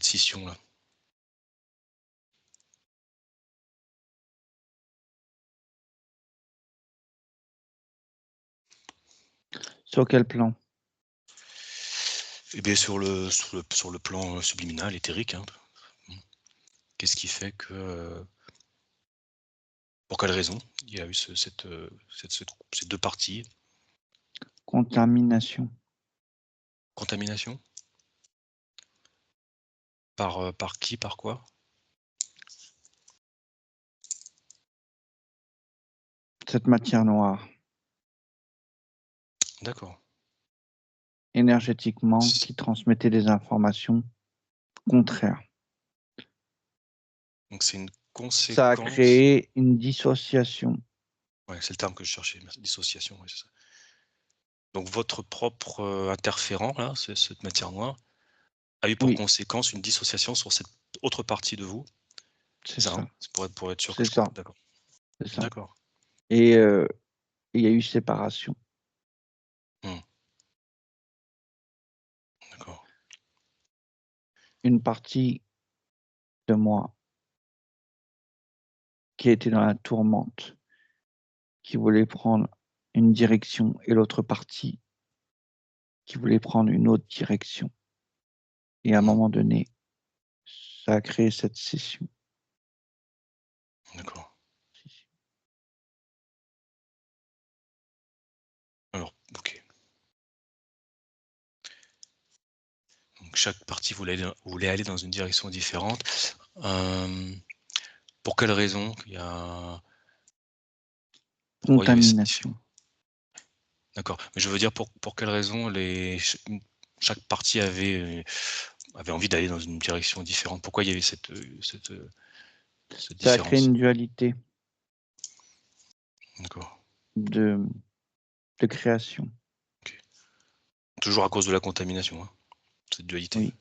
scission-là? Sur quel plan? Eh bien sur le plan, subliminal, éthérique, hein. Mmh. Qu'est-ce qui fait que, pour quelle raison il y a eu ces 2 parties? Contamination. Contamination? Par qui? Par quoi? Cette matière noire, D'accord. énergétiquement, C qui transmettait des informations contraires. donc c'est une Ça a conséquence, créé une dissociation. ouais, c'est le terme que je cherchais, merci, dissociation, ouais, c'est ça. Donc votre propre, interférent là, c'est cette matière noire, a eu pour Oui, conséquence une dissociation sur cette autre partie de vous, c'est c'est ça, hein? ça. C'est pour être sûr que C'est je comprenne, ça. d'accord. C'est ça. D'accord. Et il y a eu séparation. Mmh. D'accord. Une partie de moi qui était dans la tourmente, qui voulait prendre une direction, et l'autre partie qui voulait prendre une autre direction. Et à un Mmh. moment donné, ça a créé cette scission. D'accord. Alors, OK. Donc chaque partie voulait aller dans une direction différente. Hem, pour quelle raison? Pourquoi il y avait cette différence? Contamination. D'accord, mais je veux dire pour quelle raison chaque partie avait envie d'aller dans une direction différente? Pourquoi il y avait cette Ça a créé différence? une dualité D'accord, de, de création. OK. Toujours à cause de la contamination, hein? Cette dualité? Oui.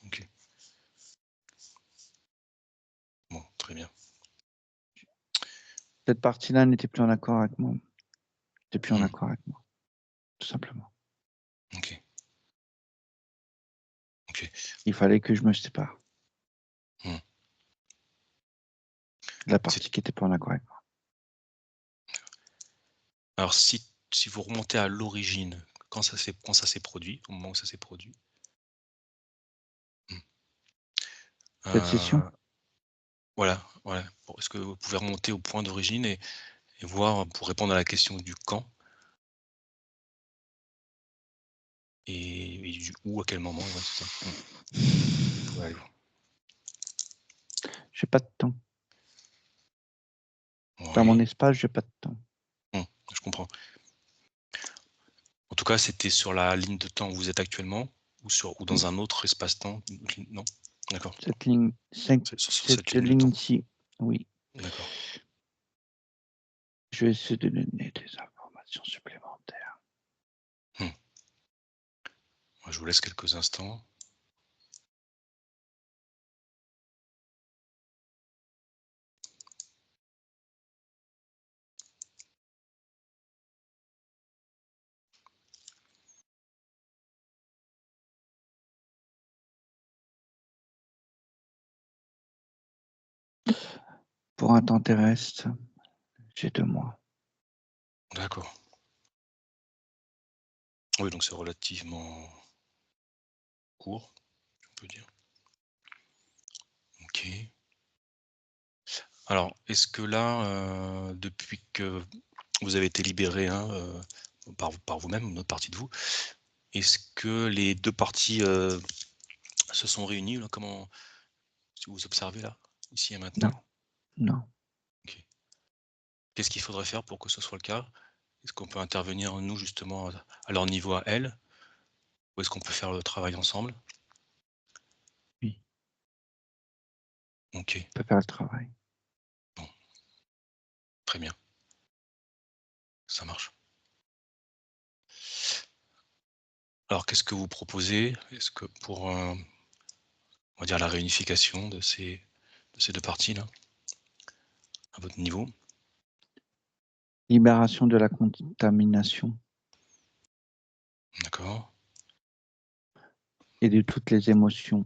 OK. Bon, très bien. Cette partie-là n'était plus en accord avec moi. N'était plus en Mmh. accord avec moi, tout simplement. OK. OK. Il fallait que je me sépare Mmh. de la C'est partie qui n'était pas en accord avec moi. alors si vous remontez à l'origine, quand ça s'est produit, au moment où ça s'est produit? Mmh. Cette session, Voilà, voilà. Bon, est-ce que vous pouvez remonter au point d'origine et voir pour répondre à la question du quand et du où, à quel moment, ouais, c'est ça. Ouais, allez j'ai pas de temps. Dans mon oui, espace, j'ai pas de temps. je comprends. En tout cas, c'était sur la ligne de temps où vous êtes actuellement ou Oui. dans un autre espace-temps? Une autre ligne, non? D'accord. Cette ligne, C'est sur cette cette ligne de temps. ligne-ci, oui. D'accord. Je vais essayer de donner des informations supplémentaires. Mmh. Je vous laisse quelques instants. Pour un temps terrestre, j'ai 2 mois. D'accord. Oui, donc c'est relativement court, on peut dire. OK. Alors, est-ce que là, depuis que vous avez été libéré, hein, par vous-même, une autre partie de vous, est-ce que les 2 parties, se sont réunies là? Comment si vous observez là, ici et Non, maintenant? non. OK. Qu'est-ce qu'il faudrait faire pour que ce soit le cas? Est-ce qu'on peut intervenir nous justement à leur niveau à elles? Ou est-ce qu'on peut faire le travail ensemble? Oui, OK, on peut faire le travail. bon, très bien, ça marche. Alors qu'est-ce que vous proposez? Est-ce que pour, on va dire la réunification de ces 2 parties-là, à votre niveau? Libération de la contamination D'accord, et de toutes les émotions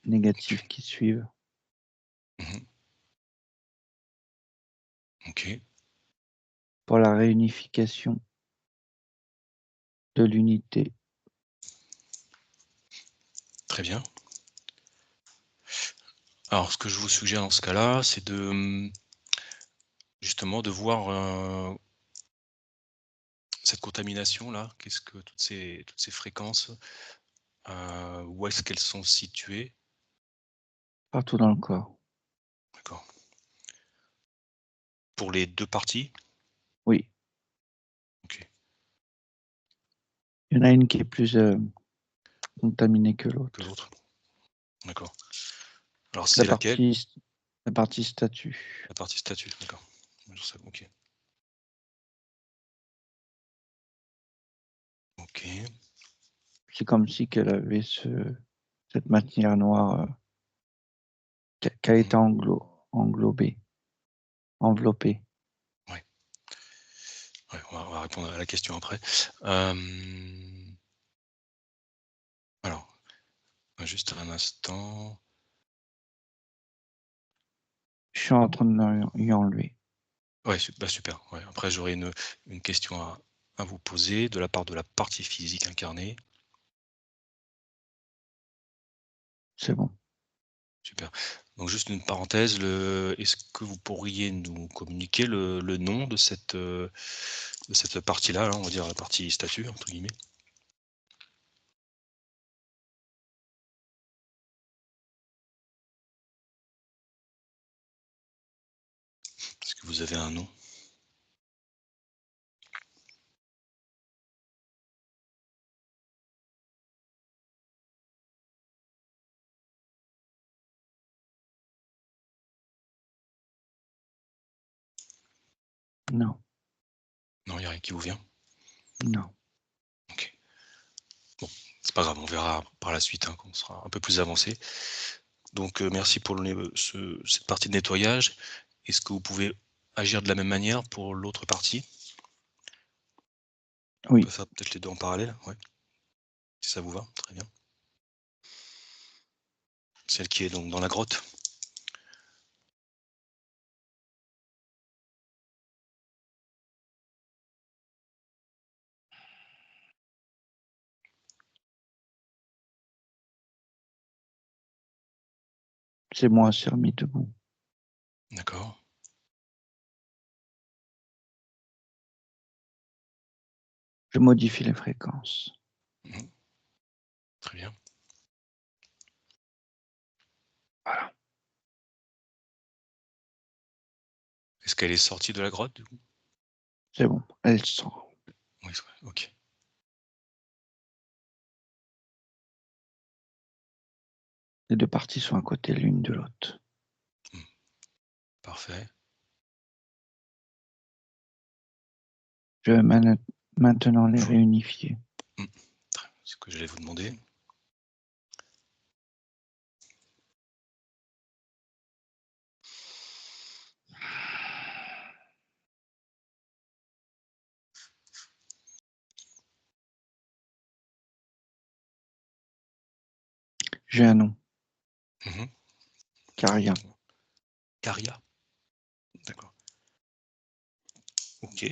négatives OK. qui suivent. Mmh. OK, Pour la réunification de l'unité. très bien. Alors ce que je vous suggère dans ce cas-là, c'est de, justement de voir, cette contamination-là, qu'est-ce que toutes ces fréquences, où est-ce qu'elles sont situées? Partout dans le corps. D'accord. Pour les 2 parties? Oui, OK, il y en a une qui est plus, contaminée que que l'autre. l'autre? D'accord. Alors La c'est laquelle? partie la partie statut. La partie statut, d'accord. OK. OK. C'est comme si qu'elle avait cette matière noire, qui a été Mmh. englobée, enveloppée. Ouais. Ouais, on va répondre à la question après. Hem, alors, juste un instant. Je suis en train de lui enlever. Ouais, bah, super, ouais. Après j'aurais une question à vous poser de la part de la partie physique incarnée. C'est bon. Super. Donc juste une parenthèse, est-ce que vous pourriez nous communiquer le nom de cette partie-là, là, on va dire la partie «statut» entre guillemets? Est-ce que vous avez un nom? Non, Non, il y a rien qui vous vient? non. OK. Bon, c'est pas grave, on verra par la suite, hein, quand on sera un peu plus avancé. Donc, merci pour cette partie de nettoyage. Est-ce que vous pouvez agir de la même manière pour l'autre partie? On peut Oui, faire peut-être les 2 en parallèle? Ouais, si ça vous va? Très bien. Celle qui est donc dans la grotte? c'est moi, c'est remis debout. D'accord. Je modifie les fréquences. Mmh. Très bien. Voilà, Est-ce qu'elle est sortie de la grotte, du coup? c'est bon, elle sort. Oui, OK. Les 2 parties sont à côté l'une de l'autre. Mmh. Parfait. Je vais maintenant les Faut réunifier. mmh. C'est ce que j'allais vous demander. J'ai un nom, Mmh. Caria. Dites-moi. Caria. D'accord. Ok.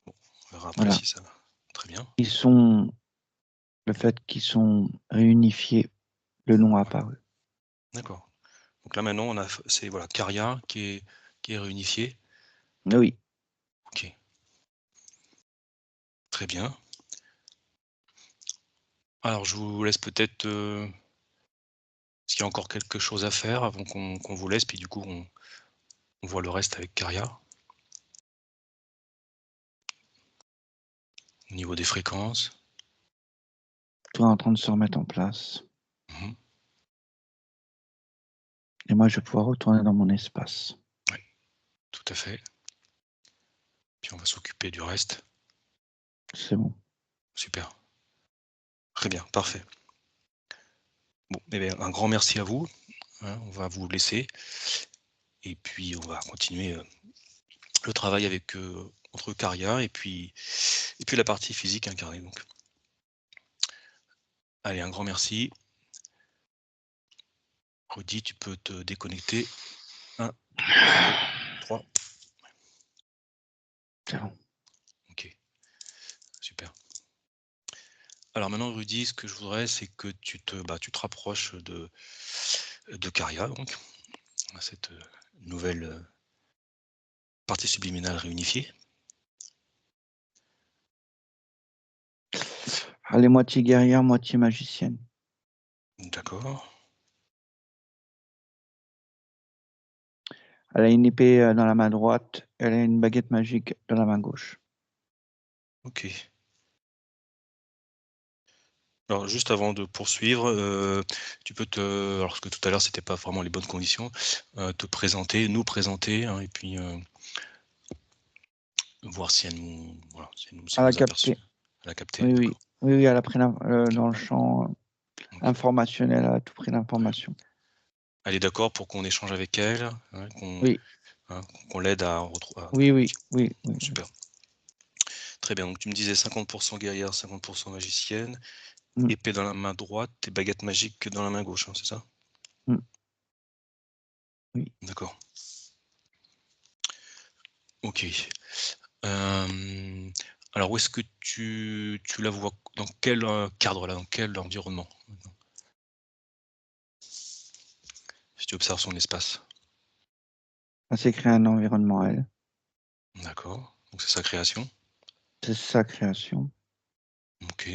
Bon, on verra après Voilà. si ça va. Très bien. Ils sont, le fait qu'ils sont réunifiés, le nom a apparu. D'accord. Donc là maintenant, c'est voilà, Caria qui est réunifié. Oui. Ok. Très bien. Alors je vous laisse peut-être. Est-ce qu'il y a encore quelque chose à faire avant qu'on vous laisse, puis du coup on voit le reste avec Caria au niveau des fréquences. Tout est en train de se remettre en place. Mhm. Et moi, je vais pouvoir retourner dans mon espace. Ouais, tout à fait. Puis on va s'occuper du reste. C'est bon. Super. Très bien, parfait. Bon, eh bien, un grand merci à vous. Hein, on va vous laisser. Et puis on va continuer le travail avec entre Caria et puis la partie physique incarnée. Donc. Allez, un grand merci. Rudy, tu peux te déconnecter. 1, 2, 3. C'est bon. Ok, super. Alors maintenant, Rudy, ce que je voudrais, c'est que tu te rapproches de Caria, donc, à cette nouvelle partie subliminale réunifiée. Elle est moitié guerrière, moitié magicienne. D'accord. Elle a une épée dans la main droite, elle a une baguette magique dans la main gauche. Ok. Alors juste avant de poursuivre, tu peux alors parce que tout à l'heure c'était pas vraiment les bonnes conditions, te présenter, nous présenter, hein, et puis voir si elle nous, voilà, si elle Elle a nous a perçu. capté. Elle a capté, Oui, oui. d'accord. Oui, oui, elle a pris dans le champ Ok. informationnel, elle a tout pris l'information. Elle est d'accord pour qu'on échange avec elle, hein, Oui, qu'on l'aide à retrouver. oui, oui, oui, oui. Super. Très bien. Donc tu me disais 50% guerrière, 50% magicienne, Mm, épée dans la main droite et baguette magique dans la main gauche, hein, c'est ça? mm. Oui. D'accord. Ok. Euh, alors où est-ce que tu la vois? Dans quel cadre là? Dans quel environnement? Si tu observes son espace. Elle s'est créé un environnement, elle. D'accord. Donc c'est sa création. C'est sa création. Ok.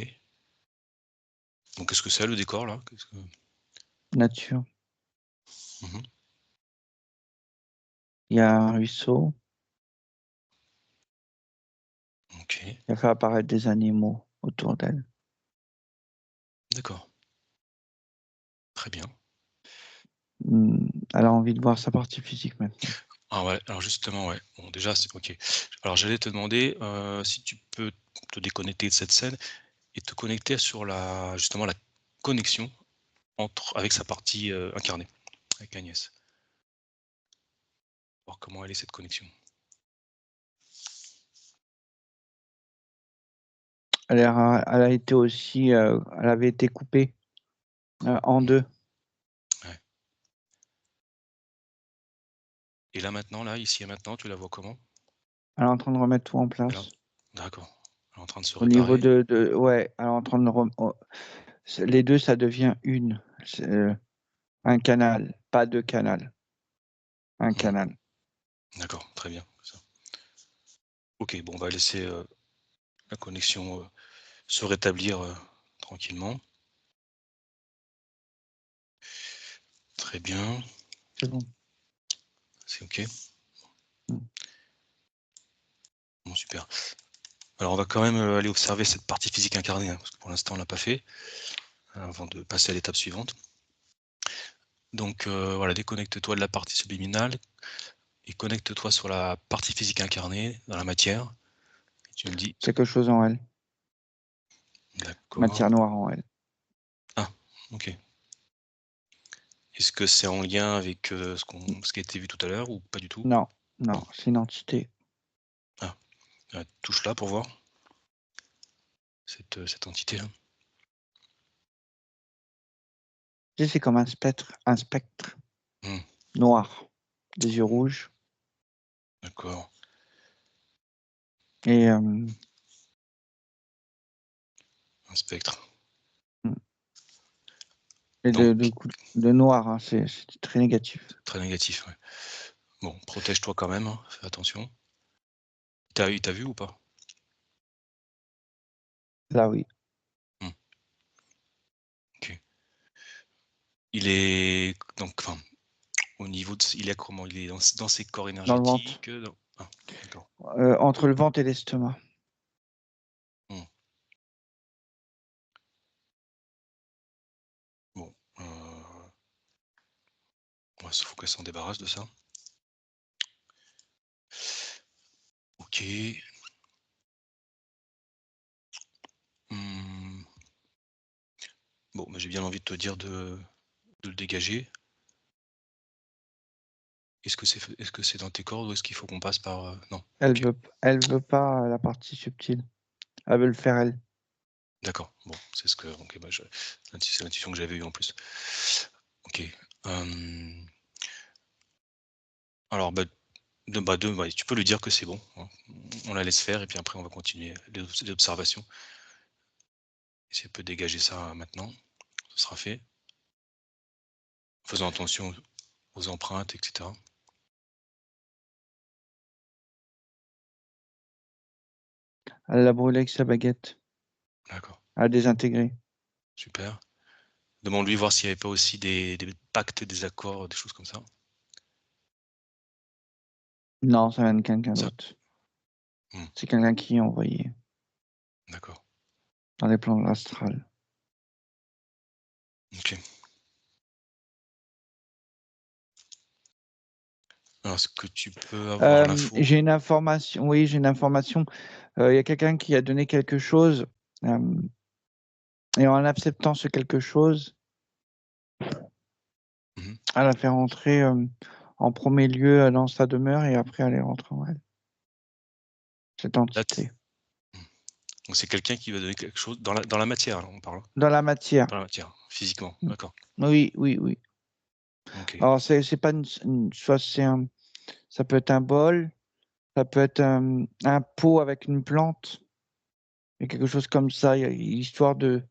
Donc qu'est-ce que c'est le décor là? Nature. Mhm. Il y a un ruisseau Ok. qui a fait apparaître des animaux autour d'elle. D'accord. Très bien. Elle a envie de voir sa partie physique maintenant. Ah ouais, alors justement, ouais. Bon, déjà, c'est ok. Alors j'allais te demander si tu peux te déconnecter de cette scène et te connecter sur justement la connexion avec sa partie incarnée, avec Agnès. Voir comment elle est cette connexion. Elle a été aussi, elle avait été coupée en deux. Ouais. Et là maintenant, là, ici et maintenant, tu la vois comment? Elle est en train de remettre tout en Elle est en- place. D'accord. Elle est en train de se Au niveau réparer. ouais, elle est en train de les deux, ça devient une. C'est, un canal, pas deux canals. Un Mhm. canal. D'accord, très bien. Ça. Ok, bon, on va laisser la connexion se rétablir tranquillement. Très bien, C'est bon. c'est ok. Mm. Bon, super. Alors on va quand même aller observer cette partie physique incarnée, hein, parce que pour l'instant on l'a pas fait, avant de passer à l'étape suivante. Donc voilà, déconnecte-toi de la partie subliminale et connecte-toi sur la partie physique incarnée, dans la matière. Et tu me dis, Quelque chose en elle. d'accord. Matière noire en elle. Ah, ok. Est-ce que c'est en lien avec ce qui a été vu tout à l'heure ou pas du tout? Non, Non. non, c'est une entité. Ah, touche là pour voir cette entité-là. Tu sais, c'est comme un spectre Hmm, noir. des yeux rouges. D'accord. Et Un spectre. et Donc, de noir, hein, c'est très négatif. très négatif, ouais. Bon, protège-toi quand même, hein, fais attention. Il t'a vu ou pas? Là, oui. Ok. Il est donc, enfin, au niveau de, il est comment? Il est dans ses corps Dans le ventre. énergétiques. Ah, d'accord. Entre le ventre et l'estomac. Bon, il faut qu'elle s'en débarrasse de ça. Ok. Bon, j'ai bien envie de te dire de le dégager. Est-ce que c'est dans tes cordes ou est-ce qu'il faut qu'on passe par... Non. Elle Ok. veut pas la partie subtile. Elle veut le faire elle. D'accord. Bon, c'est ce que... Ok, c'est l'intuition que j'avais eue en plus. Ok. Alors, tu peux lui dire que c'est bon, hein. On la laisse faire et puis après on va continuer les observations. Et si elle peut dégager ça maintenant, ce sera fait. En faisant attention aux empreintes, etc. Elle l'a brûlé avec sa baguette. D'accord. Elle a désintégré. Super. Demande-lui voir s'il n'y avait pas aussi des pactes, des accords, des choses comme ça. Non, ça vient de quelqu'un Ça. d'autre. C'est quelqu'un qui est envoyé. D'accord. Dans les plans de l'astral. Ok. Alors, est-ce que tu peux avoir l'info? J'ai une information. Oui, j'ai une information. Il y a quelqu'un qui a donné quelque chose. Et en acceptant ce quelque chose, elle a fait rentrer en premier lieu dans sa demeure et après elle est rentrée en elle. Cette entité. Donc c'est quelqu'un qui va donner quelque chose dans la matière, là, on parle. Dans la matière. Dans la matière, physiquement, d'accord. Oui, oui, oui. Okay. Alors c'est pas soit ça peut être un bol, ça peut être un pot avec une plante, et quelque chose comme ça. Il y a l'histoire de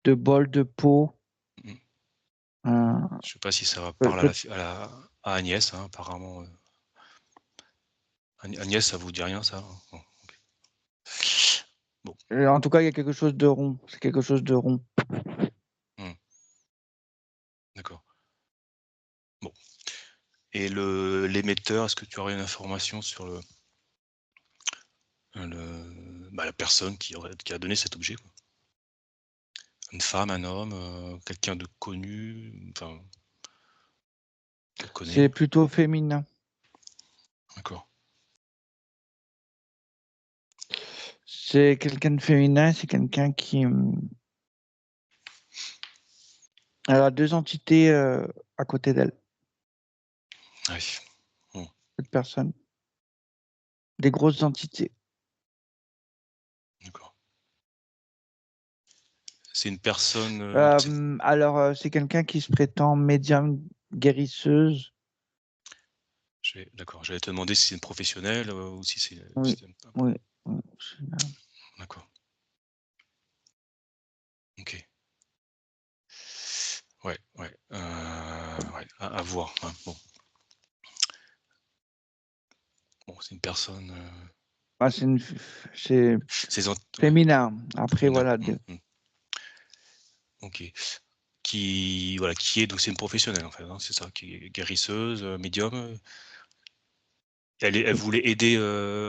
bol, de pot. Je sais pas si ça parle à Agnès, hein, apparemment. Agnès, ça vous dit rien, ça? Bon, okay. Bon. En tout cas, il y a quelque chose de rond. C'est quelque chose de rond. D'accord. Bon. Et l'émetteur, est-ce que tu aurais une information sur la personne qui a donné cet objet, quoi? Une femme, un homme, quelqu'un de connu, enfin, qu'elle connaît? C'est plutôt féminin. D'accord. C'est quelqu'un de féminin, c'est quelqu'un qui... Elle a deux entités à côté d'elle. Oui. Cette personne. Des grosses entités. D'accord. C'est une personne... Alors, c'est quelqu'un qui se prétend médium guérisseuse. D'accord. J'allais te demander si c'est une professionnelle ou si c'est... Oui, oui. D'accord. Ok. Ouais. À voir. Hein, bon. Bon, c'est une personne... Ah, c'est féminin. Après, voilà. Ok. Qui est, donc c'est une professionnelle en fait, hein, c'est ça, qui est guérisseuse, médium. Elle voulait aider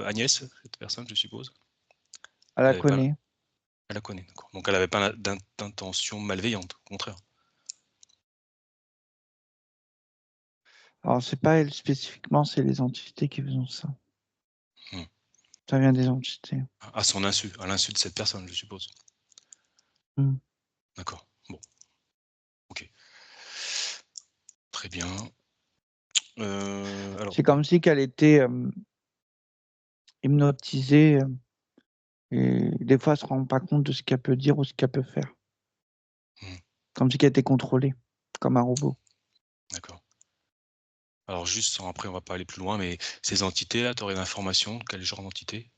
Agnès, cette personne, je suppose. Elle la connaît. Elle la connaît, d'accord. Donc elle n'avait pas d'intention malveillante, au contraire. Alors, c'est pas elle spécifiquement, c'est les entités qui font ça. Ça vient des entités. À son insu, à l'insu de cette personne, je suppose. D'accord. Bon. Ok. Très bien. C'est comme si qu'elle était hypnotisée et des fois, elle se rend pas compte de ce qu'elle peut dire ou ce qu'elle peut faire. Comme si qu'elle était contrôlée, comme un robot. D'accord. Alors juste, après on va pas aller plus loin, mais ces entités-là, tu aurais l'information, quel genre d'entité?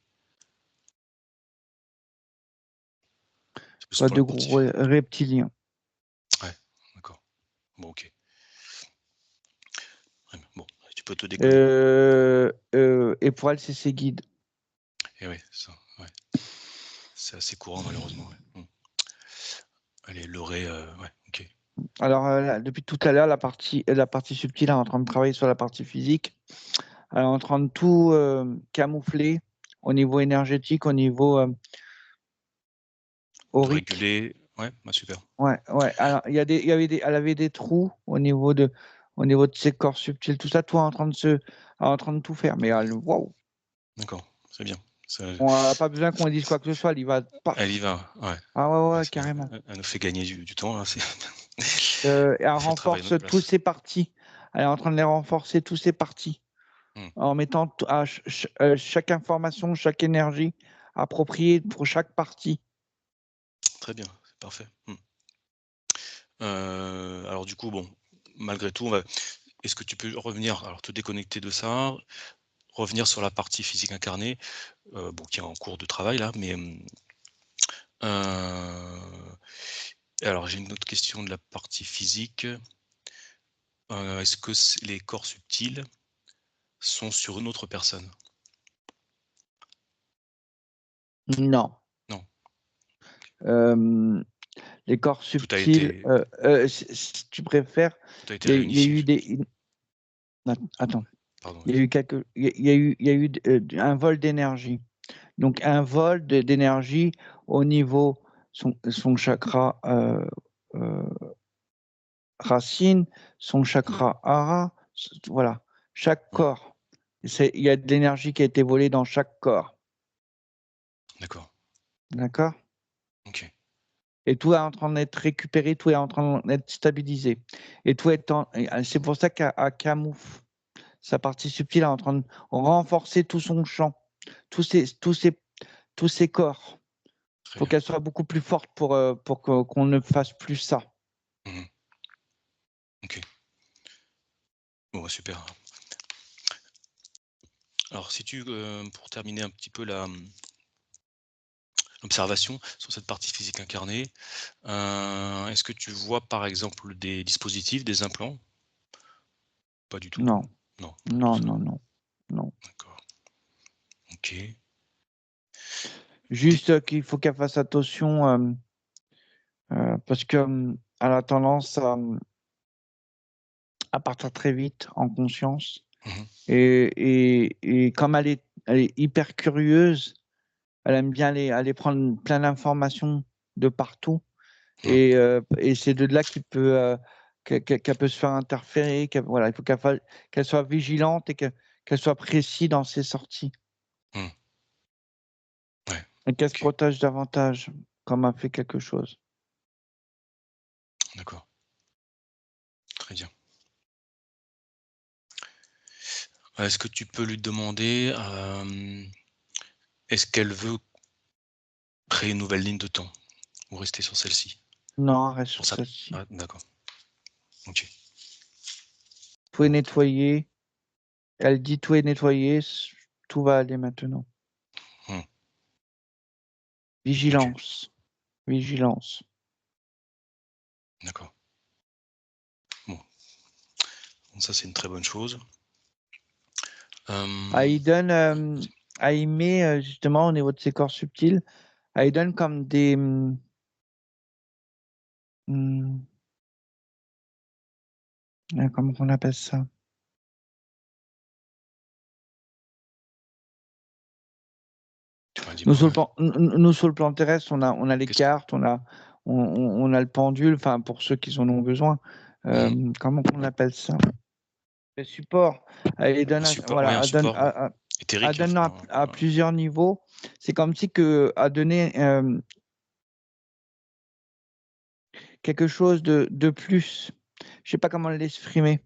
C'est plus Soit pour la de partie gros physique. reptiliens. Ouais, d'accord. Bon, OK. Ouais, bon, tu peux te déconnecter. Et pour elle, c'est ses guides. Et ouais, ça, ouais. C'est assez courant malheureusement, ouais. Allez, leurrer, ouais, OK. Alors, là, depuis tout à l'heure, la partie subtile est en train de travailler sur la partie physique. Elle est en train de tout camoufler au niveau énergétique, au niveau De aurique. réguler, ouais, bah, super. Ouais, ouais. Alors, elle avait des trous au niveau de ses corps subtils, tout ça, tout est en train de tout faire. Mais waouh, D'accord, c'est bien. Ça on n'a pas besoin qu'on lui dise quoi que ce soit, il va Elle y paf. va, ouais. Ah ouais, Ouais, ouais, carrément. elle nous fait gagner du temps là, c'est Et elle on fait le travail à renforce notre tous place. ses parties. Elle est en train de les renforcer, tous ses parties, Mmh. en mettant chaque information, chaque énergie appropriée pour chaque partie. Très bien, c'est parfait. Mmh. Alors du coup, bon, malgré tout, est-ce que tu peux revenir, alors te déconnecter de ça, revenir sur la partie physique incarnée, bon, qui est en cours de travail là, mais, alors j'ai une autre question de la partie physique. Est-ce que les corps subtils sont sur une autre personne? Non. Non, Les corps tout a subtils, été si tu préfères, tout a été il y a réunifié. eu attends, Pardon, il y a vas-y. eu il y a eu un vol d'énergie. Donc un vol d'énergie au niveau son chakra euh, racine, son chakra hara, voilà, chaque Mmh, corps. Il y a de l'énergie qui a été volée dans chaque corps, d'accord, d'accord? OK. Et tout est en train d'être récupéré, tout est en train d'être stabilisé. Et tout est c'est pour ça qu'elle camoufle. Sa partie subtile est en train de renforcer tout son champ, tous ses corps. Il Très faut bien. qu'elle soit beaucoup plus forte pour qu'on ne fasse plus ça. Mmh. OK. Bon, bah, super. Alors si tu, pour terminer un petit peu l'observation sur cette partie physique incarnée, est-ce que tu vois par exemple des dispositifs, des implants? Pas du tout? Non, Non, pas tout non, ça. non, non, non. D'accord. OK. Des Juste qu'il faut qu'elle fasse attention parce que elle a tendance à partir très vite en conscience. mmh Et comme elle est hyper curieuse, elle aime bien aller prendre plein d'informations de partout. mmh, Et c'est de là qu'elle peut se faire interférer. Voilà, il faut qu'elle soit vigilante et qu'elle soit précise dans ses sorties. mmh. Ouais, Et qu'elle se OK, protège davantage comme elle fait quelque chose. d'accord. Très bien. Est-ce que tu peux lui demander, est-ce qu'elle veut créer une nouvelle ligne de temps ou rester sur celle-ci? Non, reste Pour sur ça, celle-ci. ah d'accord, OK. Tout est Bon, nettoyé. Elle dit tout est nettoyé, tout va aller maintenant. mmh, OK, Vigilance, vigilance. d'accord. Bon, donc ça c'est une très bonne chose. Ah, Hem, il donne, vas-y. il met justement au niveau de ses corps subtils, il donne comme des, mmh, comment on appelle ça? Ouais, Nous dis-moi, sur le ouais. plan nous sur le plan terrestre, on a les Qu'est-ce que cartes, on a le pendule, enfin pour ceux qui en ont besoin. mmh Comment on appelle ça? Les supports. Elle Un donne support, ouais, voilà, un support, elle éthérique, donne enfin, à plusieurs niveaux. C'est comme si elle donnait, quelque chose de plus. Je sais pas comment l'exprimer.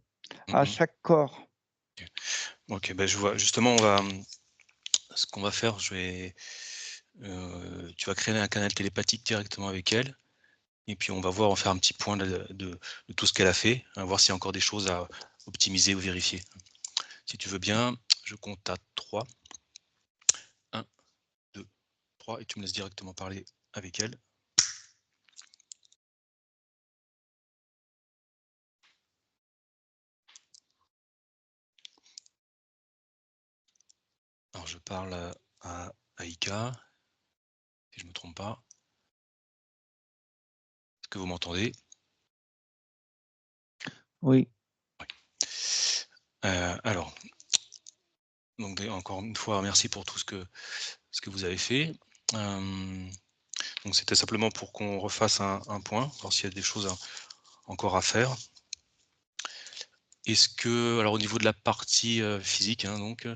À mmh chaque corps. OK. OK, bah, je vois. Justement, ce qu'on va faire, tu vas créer un canal télépathique directement avec elle et puis on va faire un petit point de tout ce qu'elle a fait, voir s'il y a encore des choses optimiser ou vérifier. Si tu veux bien, je compte à 3. 1, 2, 3 et tu me laisses directement parler avec elle. Alors je parle à Aïka, si je ne me trompe pas. Est-ce que vous m'entendez? Oui. Alors, donc encore une fois, merci pour tout ce que vous avez fait. Donc c'était simplement pour qu'on refasse un point, voir s'il y a des choses encore à faire. Est-ce que, alors au niveau de la partie physique, hein, donc,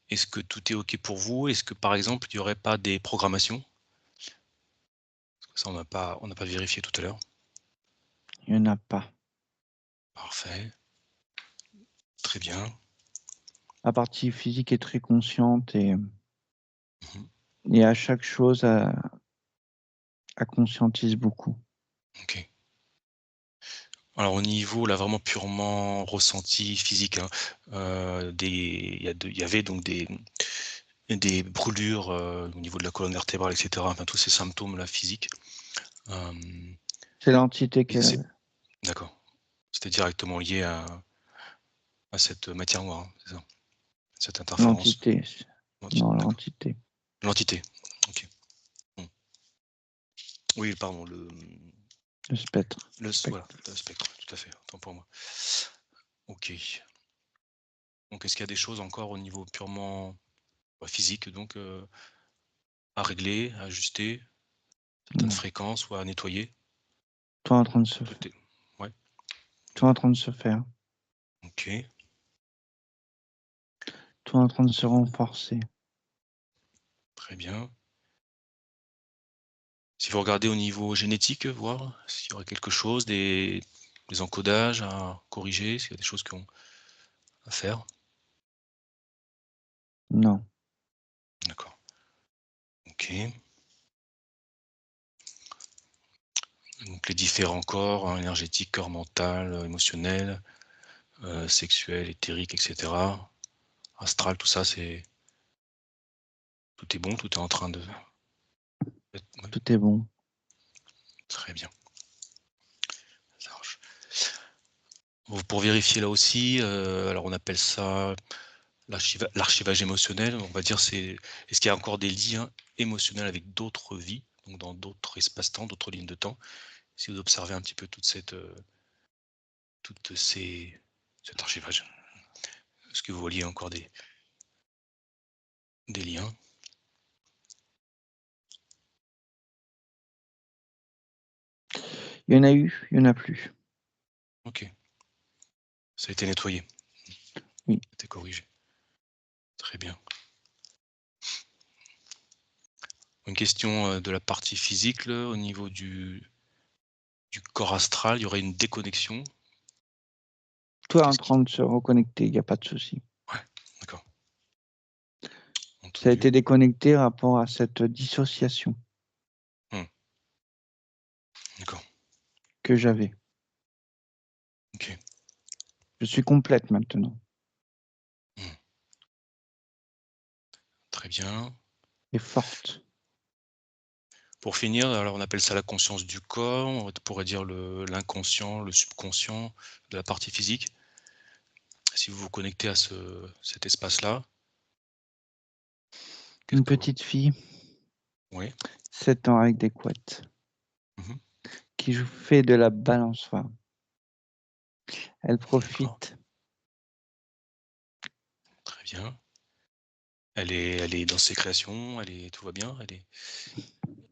est-ce que tout est OK pour vous? Est-ce que par exemple, il n'y aurait pas des programmations? Parce que ça, on n'a pas vérifié tout à l'heure. Il n'y en a pas. Parfait. Très bien. La partie physique est très consciente et à chaque chose, elle conscientise beaucoup. OK. Alors au niveau là vraiment purement ressenti physique, hein, il y avait donc des brûlures, au niveau de la colonne vertébrale et cetera, enfin tous ces symptômes là physiques. C'est l'entité Et qu'elle c'est avait. d'accord. C'était directement lié à cette matière noire, hein, c'est ça? Cette interférence? L'entité. Non, D'accord. l'entité. L'entité, OK. Mmh. Oui, pardon, Le spectre. voilà, le spectre, tout à fait, autant pour moi. OK. Donc est-ce qu'il y a des choses encore au niveau purement, physique donc, à régler, à ajuster, certaines Non. fréquences ou à nettoyer? Tout est en train de se Tout faire. est ouais, Tout est en train de se faire. OK, Tout est en train de se renforcer. très bien. Si vous regardez au niveau génétique, voir s'il y aurait quelque chose, des encodages à corriger, s'il y a des choses qui ont à faire? Non. D'accord. OK. Donc les différents corps, hein, énergétique, corps mental, émotionnel, sexuel, éthérique et cetera, astral, tout ça, tout est bon, tout est en train de oui, Tout est bon. très bien, ça marche. Bon, pour vérifier là aussi, alors on appelle ça l'archivage émotionnel, on va dire est-ce qu'il y a encore des liens émotionnels avec d'autres vies, donc dans d'autres espaces-temps, d'autres lignes de temps? Si vous observez un petit peu cet archivage, est-ce que vous voyez encore des liens? Il y en a eu, il n'y en a plus. OK. Ça a été nettoyé? Oui. Ça a été corrigé. Très bien. Une question, de la partie physique là, au niveau du corps astral, il y aurait une déconnexion? Tout est en Qu'est-ce qui train de se reconnecter, il n'y a pas de souci. Ouais, d'accord. Ça a Entendu. été déconnecté par rapport à cette dissociation D'accord. que j'avais. OK. Je suis complète maintenant Très bien. et forte. Pour finir, alors on appelle ça la conscience du corps, on pourrait dire l'inconscient, le subconscient de la partie physique. Si vous vous connectez à cet espace-là, qu'est-ce Une que vous petite fille, oui? 7 ans avec des couettes, Mmh. qui fait de la balançoire. Elle D'accord, profite. très bien. Elle est dans ses créations, tout va bien? Elle est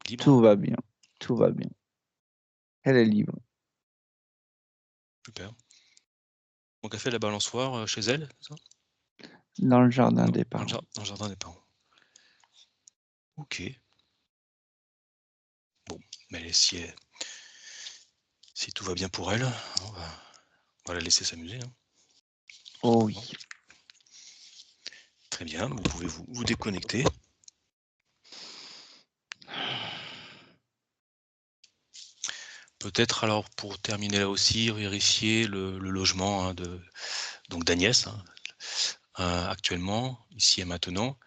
libre? Tout va bien. Tout va bien. Elle est libre. Super. Donc elle fait la balançoire, chez elle, c'est ça? Dans le jardin des parents. Dans le jardin des parents. OK. Bon, mais si tout va bien pour elle, on va la laisser s'amuser, hein, tout Oh simplement. oui. Très bien, vous pouvez vous déconnecter. Peut-être alors pour terminer là aussi, vérifier le logement, hein, donc d'Agnès, hein, actuellement, ici et maintenant.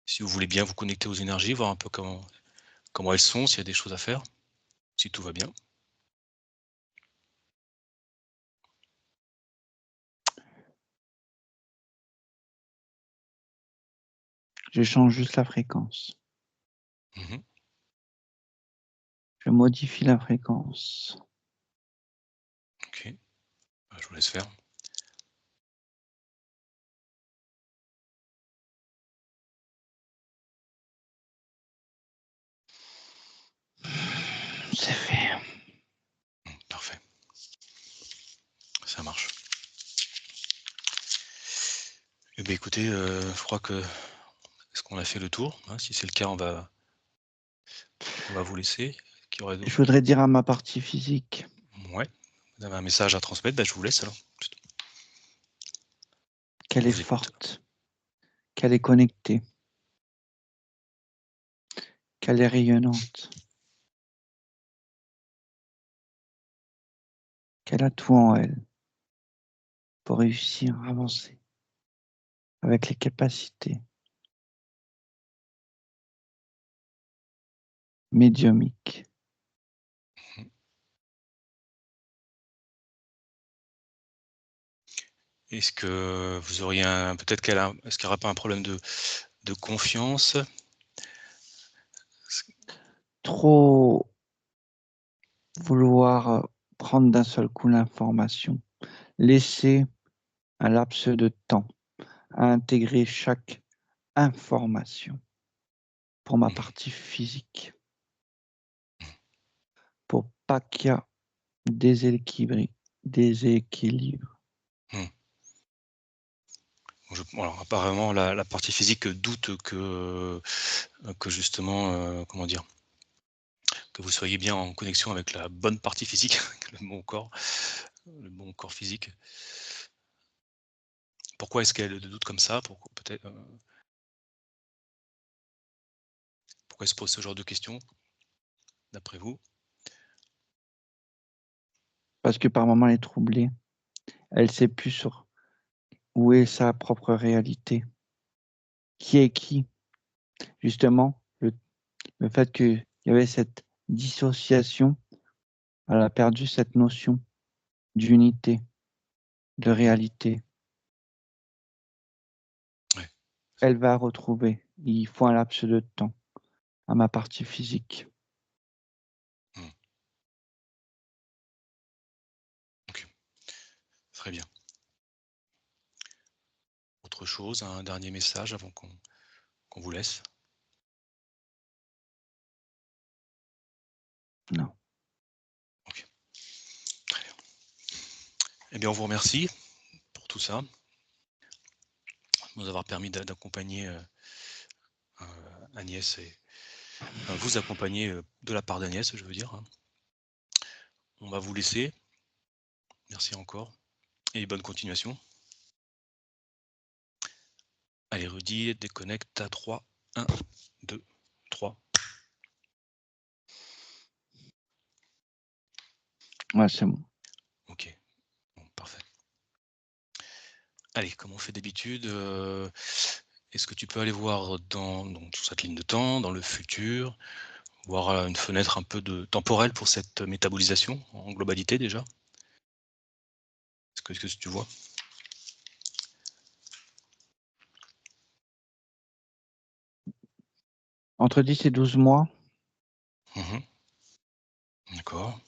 Si vous voulez bien vous connecter aux énergies, voir un peu comment elles sont, s'il y a des choses à faire, si tout va bien. Je change juste la fréquence. Mmh. Je modifie la fréquence. OK. Bah, je vous laisse faire. C'est fait. Parfait. Ça marche. Eh beh, écoutez, je crois que est-ce qu'on a fait le tour? Hein, si c'est le cas, on va vous laisser. Est-ce qu'il y aurait Je voudrais dire à ma partie physique ouais, vous avez un message à transmettre? Bah, je vous laisse alors. qu'elle On est vous écoute. forte, qu'elle est connectée, qu'elle est rayonnante, qu'elle a tout en elle pour réussir à avancer avec les capacités médiumiques. Mmh. Est-ce que vous auriez peut-être est-ce qu'il y aura pas un problème de confiance? Trop vouloir prendre d'un seul coup l'information, laisser un laps de temps à intégrer chaque information pour ma Mmh. partie physique, pour pas qu'il y a déséquilibre. Mmh. Alors apparemment la partie physique doute que justement, comment dire? Que vous soyez bien en connexion avec la bonne partie physique, le bon corps physique. Pourquoi est-ce qu'elle doute comme ça? Pourquoi elle se pose ce genre de questions, d'après vous? Parce que par moments elle est troublée, elle sait plus sur où est sa propre réalité, qui est qui. Justement, le fait qu'il y avait cette dissociation, elle a perdu cette notion d'unité, de réalité. Ouais. Elle va retrouver, il faut un laps de temps à ma partie physique. Mmh. OK, très bien. Autre chose, un dernier message avant qu'on vous laisse? Non. OK, très bien. Eh bien, on vous remercie pour tout ça, de nous avoir permis d'accompagner, Agnès et vous accompagner, de la part d'Agnès, je veux dire, hein. On va vous laisser. Merci encore et bonne continuation. Allez Rudy, déconnecte à 3, 1, 2, 3. Ouais, c'est bon. OK, bon, parfait. Allez, comme on fait d'habitude, est-ce que tu peux aller voir donc sur cette ligne de temps, dans le futur, voir, une fenêtre un peu temporelle pour cette métabolisation en globalité déjà? Est-ce que tu vois? Entre 10 et 12 mois, Mmh. D'accord,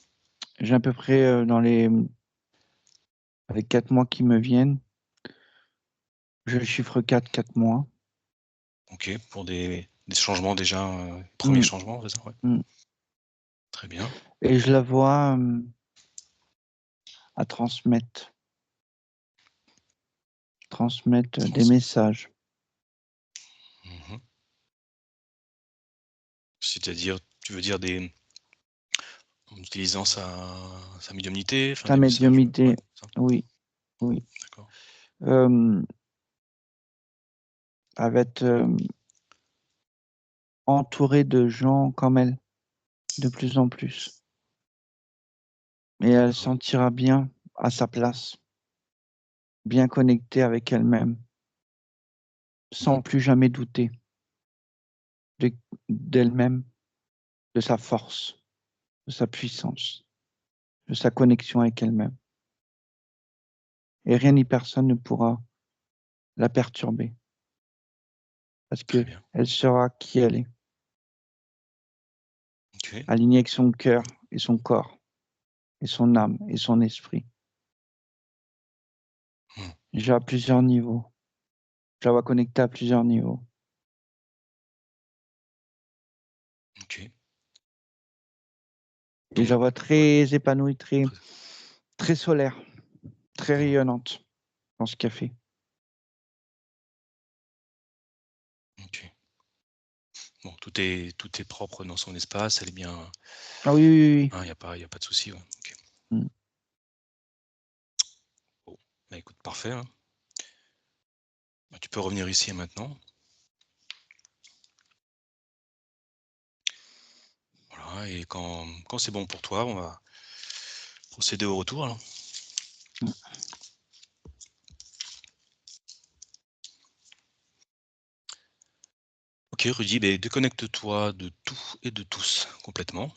j'ai à peu près dans les 4 mois qui me viennent, je chiffre 4 mois. OK, pour des changements déjà, premiers Mm, changements, c'est ça? Ouais, mm. très bien. Et je la vois à transmettre des Trans messages. Mmh. C'est-à-dire, tu veux dire en utilisant sa médiumnité, enfin Ta des messages, ouais, médiumnité, ça? oui, oui. D'accord. Euh, elle va être entourée de gens comme elle, de plus en plus. Et elle se D'accord. sentira bien à sa place, bien connectée avec elle-même, sans plus jamais douter d'elle-même, de sa force, de sa puissance, de sa connexion avec elle-même. Et rien ni personne ne pourra la perturber, parce Très que bien. elle sera qui elle est, OK. alignée avec son cœur et son corps, et son âme et son esprit. Mmh. Déjà à plusieurs niveaux. Je la vois connectée à plusieurs niveaux. OK. Et je la Donc vois ouais, très épanouie, très très solaire, très mmh. rayonnante dans ce qu'elle fait. OK. Bon, tout est propre dans son espace, elle est bien, Ah oui, oui, oui. hein, il y a pas de souci, ouais. OK. Mm. Bon, bah, écoute, parfait, hein. Bah, tu peux revenir ici et maintenant. Voilà, et quand c'est bon pour toi, on va procéder au retour, alors. Mm. OK, Rudy, beh, déconnecte-toi de tout et de tous complètement.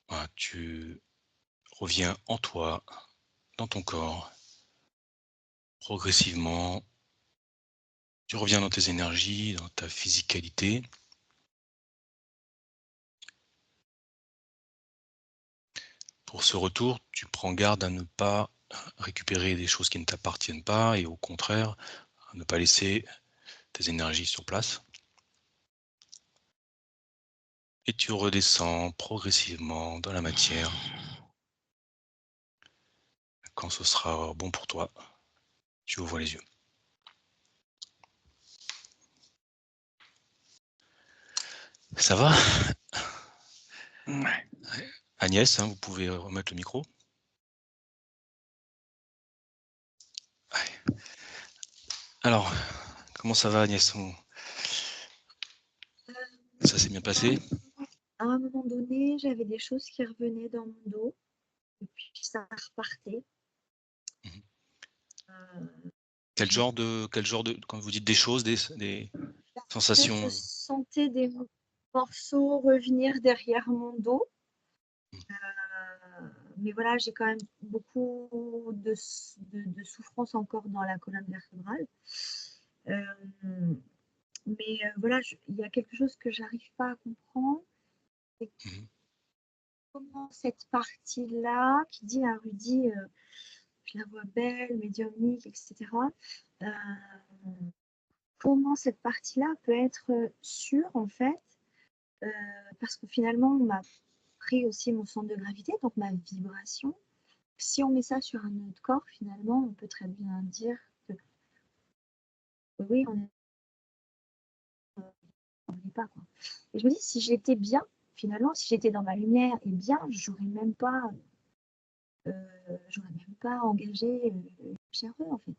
Voilà, tu reviens en toi, dans ton corps, progressivement. Tu reviens dans tes énergies, dans ta physicalité. Pour ce retour, tu prends garde à ne pas récupérer des choses qui ne t'appartiennent pas et au contraire, à ne pas laisser tes énergies sur place. Et tu redescends progressivement dans la matière quand ce sera bon pour toi. Tu ouvres les yeux. Ça va? Ouais. Agnès, hein, vous pouvez remettre le micro. Ouais. Alors, comment ça va Agnès? Ça s'est bien passé? À un moment donné, j'avais des choses qui revenaient dans mon dos, et puis ça repartait. Mmh. Euh, Quel genre de quand vous dites des choses, des En fait, je sensations? sentais des morceaux revenir derrière mon dos. Mmh. Mais voilà, j'ai quand même beaucoup de souffrance encore dans la colonne vertébrale. Euh, mais voilà, il y a quelque chose que j'arrive pas à comprendre. C'est Mmh. comment cette partie-là, qui dit à Rudy, je la vois belle, médiumnique, etc. euh, comment cette partie-là peut être sûre, en fait, parce que finalement, on m'a pris aussi mon centre de gravité, donc ma vibration. Si on met ça sur un autre corps, finalement, on peut très bien dire que oui, on n'est pas, quoi. Et je me dis, si j'étais bien, finalement, si j'étais dans ma lumière et bien, j'aurais même pas engagé chercheur, en fait.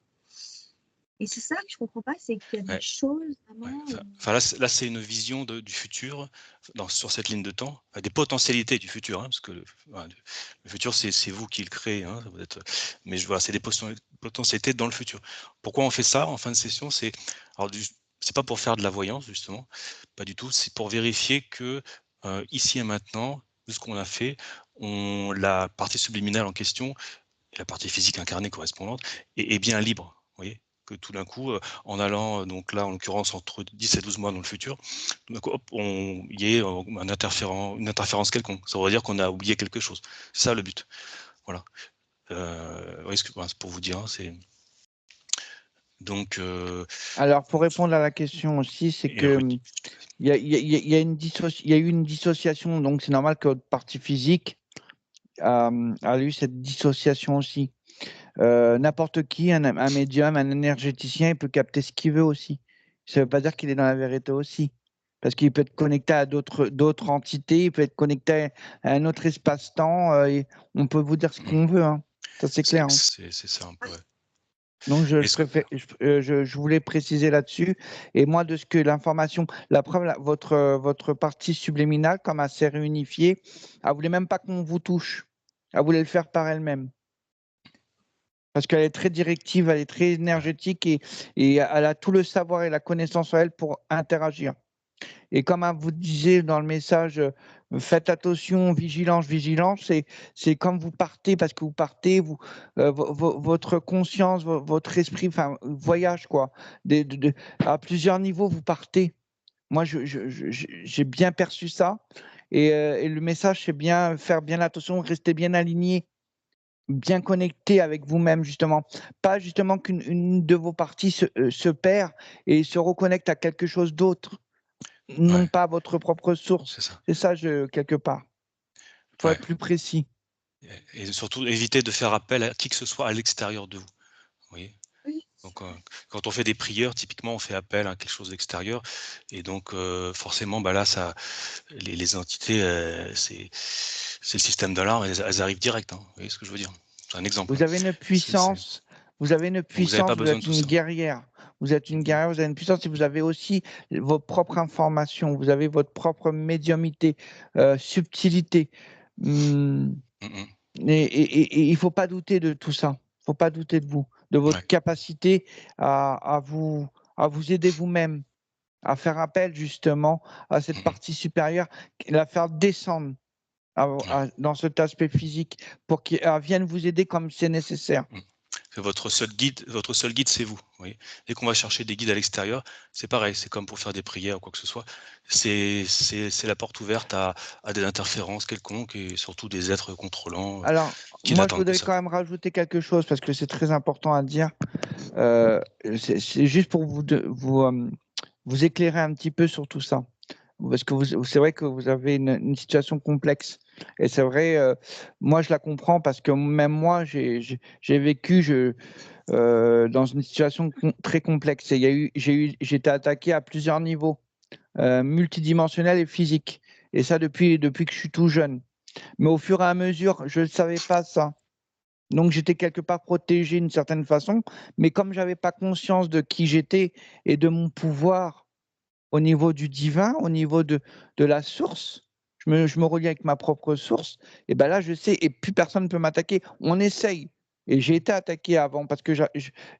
Et c'est ça que je comprends pas, c'est qu'il y a des Ouais. choses Ouais, vraiment. enfin là, c'est une vision du futur sur cette ligne de temps, des potentialités du futur, hein, parce que voilà, le futur, c'est vous qui le créez, hein, vous êtes, mais voilà, c'est des potentialités dans le futur. Pourquoi on fait ça en fin de session? C'est pas pour faire de la voyance, justement, pas du tout, c'est pour vérifier que ici et maintenant, tout ce qu'on a fait, la partie subliminale en question, et la partie physique incarnée correspondante, est bien libre. Vous voyez, que tout d'un coup, en allant, donc là, en l'occurrence, entre 10 et 12 mois dans le futur, tout d'un coup, hop, il y ait une interférence quelconque. Ça veut dire qu'on a oublié quelque chose. C'est ça le but. Voilà. Oui, c'est pour vous dire, hein, c'est donc. Alors, pour répondre à la question aussi, c'est Et que Rudy, il y a eu une dissociation, donc c'est normal que votre partie physique a eu cette dissociation aussi. N'importe qui, un médium, un énergéticien, il peut capter ce qu'il veut aussi. Ça ne veut pas dire qu'il est dans la vérité aussi. Parce qu'il peut être connecté à d'autres entités, il peut être connecté à un autre espace-temps. Et on peut vous dire ce qu'on veut, hein. Ça, c'est clair. Hein. c'est ça un peu. Ouais. Donc, Est-ce que je voulais préciser là-dessus. Et moi, de ce que l'information, la preuve, votre partie subliminale, comme elle s'est réunifiée, elle voulait même pas qu'on vous touche. Elle voulait le faire par elle-même. Parce qu'elle est très directive, elle est très énergétique et elle a tout le savoir et la connaissance en elle pour interagir. Et comme vous disiez dans le message, faites attention, vigilance, vigilance, c'est comme vous partez, parce que vous partez, votre conscience, votre esprit, enfin, voyage, quoi. À plusieurs niveaux, vous partez. Moi, j'ai bien perçu ça. Et le message, c'est bien faire bien attention, rester bien aligné, bien connecté avec vous-même, justement. Pas justement qu'une de vos parties se perd et se reconnecte à quelque chose d'autre, non ouais, pas votre propre source. c'est ça. C'est ça, quelque part. Il faut Ouais. être plus précis. Et surtout éviter de faire appel à qui que ce soit à l'extérieur de vous. Vous voyez? Oui, Donc, quand on fait des prières, typiquement, on fait appel à quelque chose d'extérieur et donc forcément, bah, là, ça les entités, c'est le système d'alarme, elles arrivent direct, hein. Vous voyez ce que je veux dire? C'est un exemple, hein. Vous avez une C'est puissance, vous avez une donc vous n'avez pas puissance, vous besoin de êtes tout une ça. guerrière. Vous êtes Mmh une mh. guerrière, vous avez une puissance et vous avez aussi vos propres informations, vous avez votre propre médiumité, subtilité. Hum, Mmh mh. et il ne faut pas douter de tout ça. Il ne faut pas douter de vous, de votre Ouais. capacité à vous aider vous-même, à faire appel justement à cette Mmh mh. partie supérieure, la faire descendre Ouais. dans cet aspect physique pour qu'elle vienne vous aider comme c'est nécessaire. Mmh. Que votre seul guide, c'est vous, vous voyez? Dès qu'on va chercher des guides à l'extérieur, c'est pareil, c'est comme pour faire des prières ou quoi que ce soit. C'est la porte ouverte à des interférences quelconques et surtout des êtres contrôlants, Alors, qui moi, je n'attendent que voudrais ça. quand même rajouter quelque chose parce que c'est très important à dire. Euh, c'est juste pour vous éclairer un petit peu sur tout ça. Parce que c'est vrai que vous avez une situation complexe. Et c'est vrai, moi, je la comprends parce que même moi, j'ai vécu dans une situation très complexe. Et j'ai été attaqué à plusieurs niveaux, multidimensionnels et physiques. Et ça, depuis que je suis tout jeune. Mais au fur et à mesure, je ne savais pas ça. Donc j'étais quelque part protégé d'une certaine façon, mais comme j'avais pas conscience de qui j'étais et de mon pouvoir au niveau du divin, au niveau de la source, je me relie avec ma propre source, et ben là je sais, et plus personne ne peut m'attaquer. On essaye. Et j'ai été attaqué avant parce que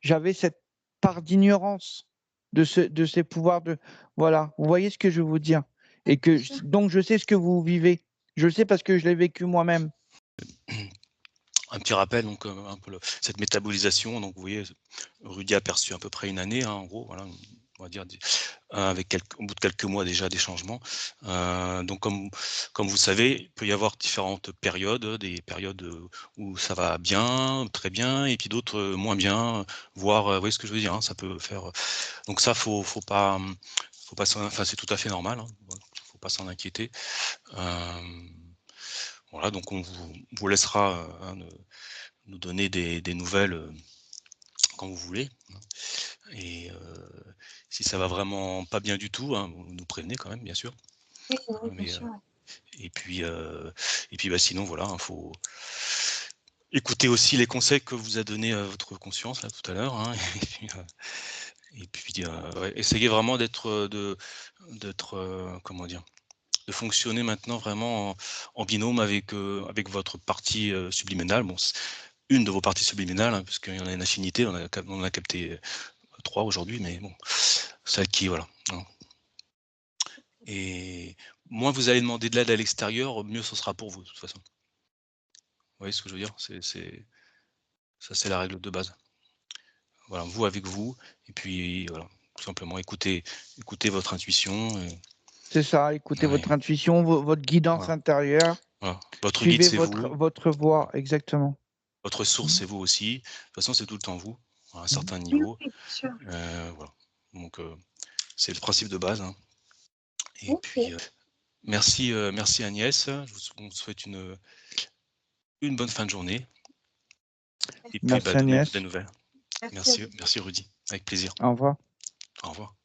j'avais cette part d'ignorance de ces pouvoirs de. Voilà, vous voyez ce que je veux vous dire. Et bien que sûr. donc je sais ce que vous vivez. Je le sais parce que je l'ai vécu moi-même. Un petit rappel, donc, un peu cette métabolisation, donc vous voyez, Rudy a perçu à peu près une année, hein, en gros, voilà, on va dire, avec au bout de quelques mois déjà des changements. Donc comme vous savez, il peut y avoir différentes périodes, des périodes, où ça va bien, très bien, et puis d'autres, moins bien, voire, vous voyez ce que je veux dire, hein? Ça peut faire, donc ça, faut pas enfin, c'est tout à fait normal, hein, voilà, faut pas s'en inquiéter. Voilà, donc on vous laissera, hein, nous donner des nouvelles, quand vous voulez, hein, et si ça va vraiment pas bien du tout, hein, vous nous prévenez quand même, bien sûr, Oui, hein, oui, bien sûr. Ouais. et puis, bah, sinon voilà, il faut écouter aussi les conseils que vous a donné, votre conscience là tout à l'heure, hein, et puis, ouais, essayez vraiment d'être, comment dire? De fonctionner maintenant vraiment en binôme avec votre partie, subliminale. Bon, une de vos parties subliminales, hein, puisqu'il y en a une infinité, on en a capté, 3 aujourd'hui, mais bon, celle qui voilà, hein, et moins vous allez demander de l'aide à l'extérieur, mieux ce sera pour vous, de toute façon. Vous voyez ce que je veux dire? Ça, c'est la règle de base. Voilà, vous avec vous et puis voilà, tout simplement écoutez votre intuition et C'est ça, écoutez ouais, votre intuition, votre guidance voilà, intérieure, voilà. Votre guide, suivez c'est vous, votre voie, voilà. exactement. Votre source, Mhm. c'est vous aussi. De toute façon, c'est tout le temps vous, à un Mhm. certain Oui, niveau, oui, bien sûr. voilà. Donc c'est le principe de base, hein, et puis, Ok. merci Agnès. On vous souhaite une bonne fin de journée et puis, bah, Merci donnez-nous des Agnès. nouvelles. Merci à Merci, vous. merci Rudy, avec plaisir. Au revoir. Au revoir.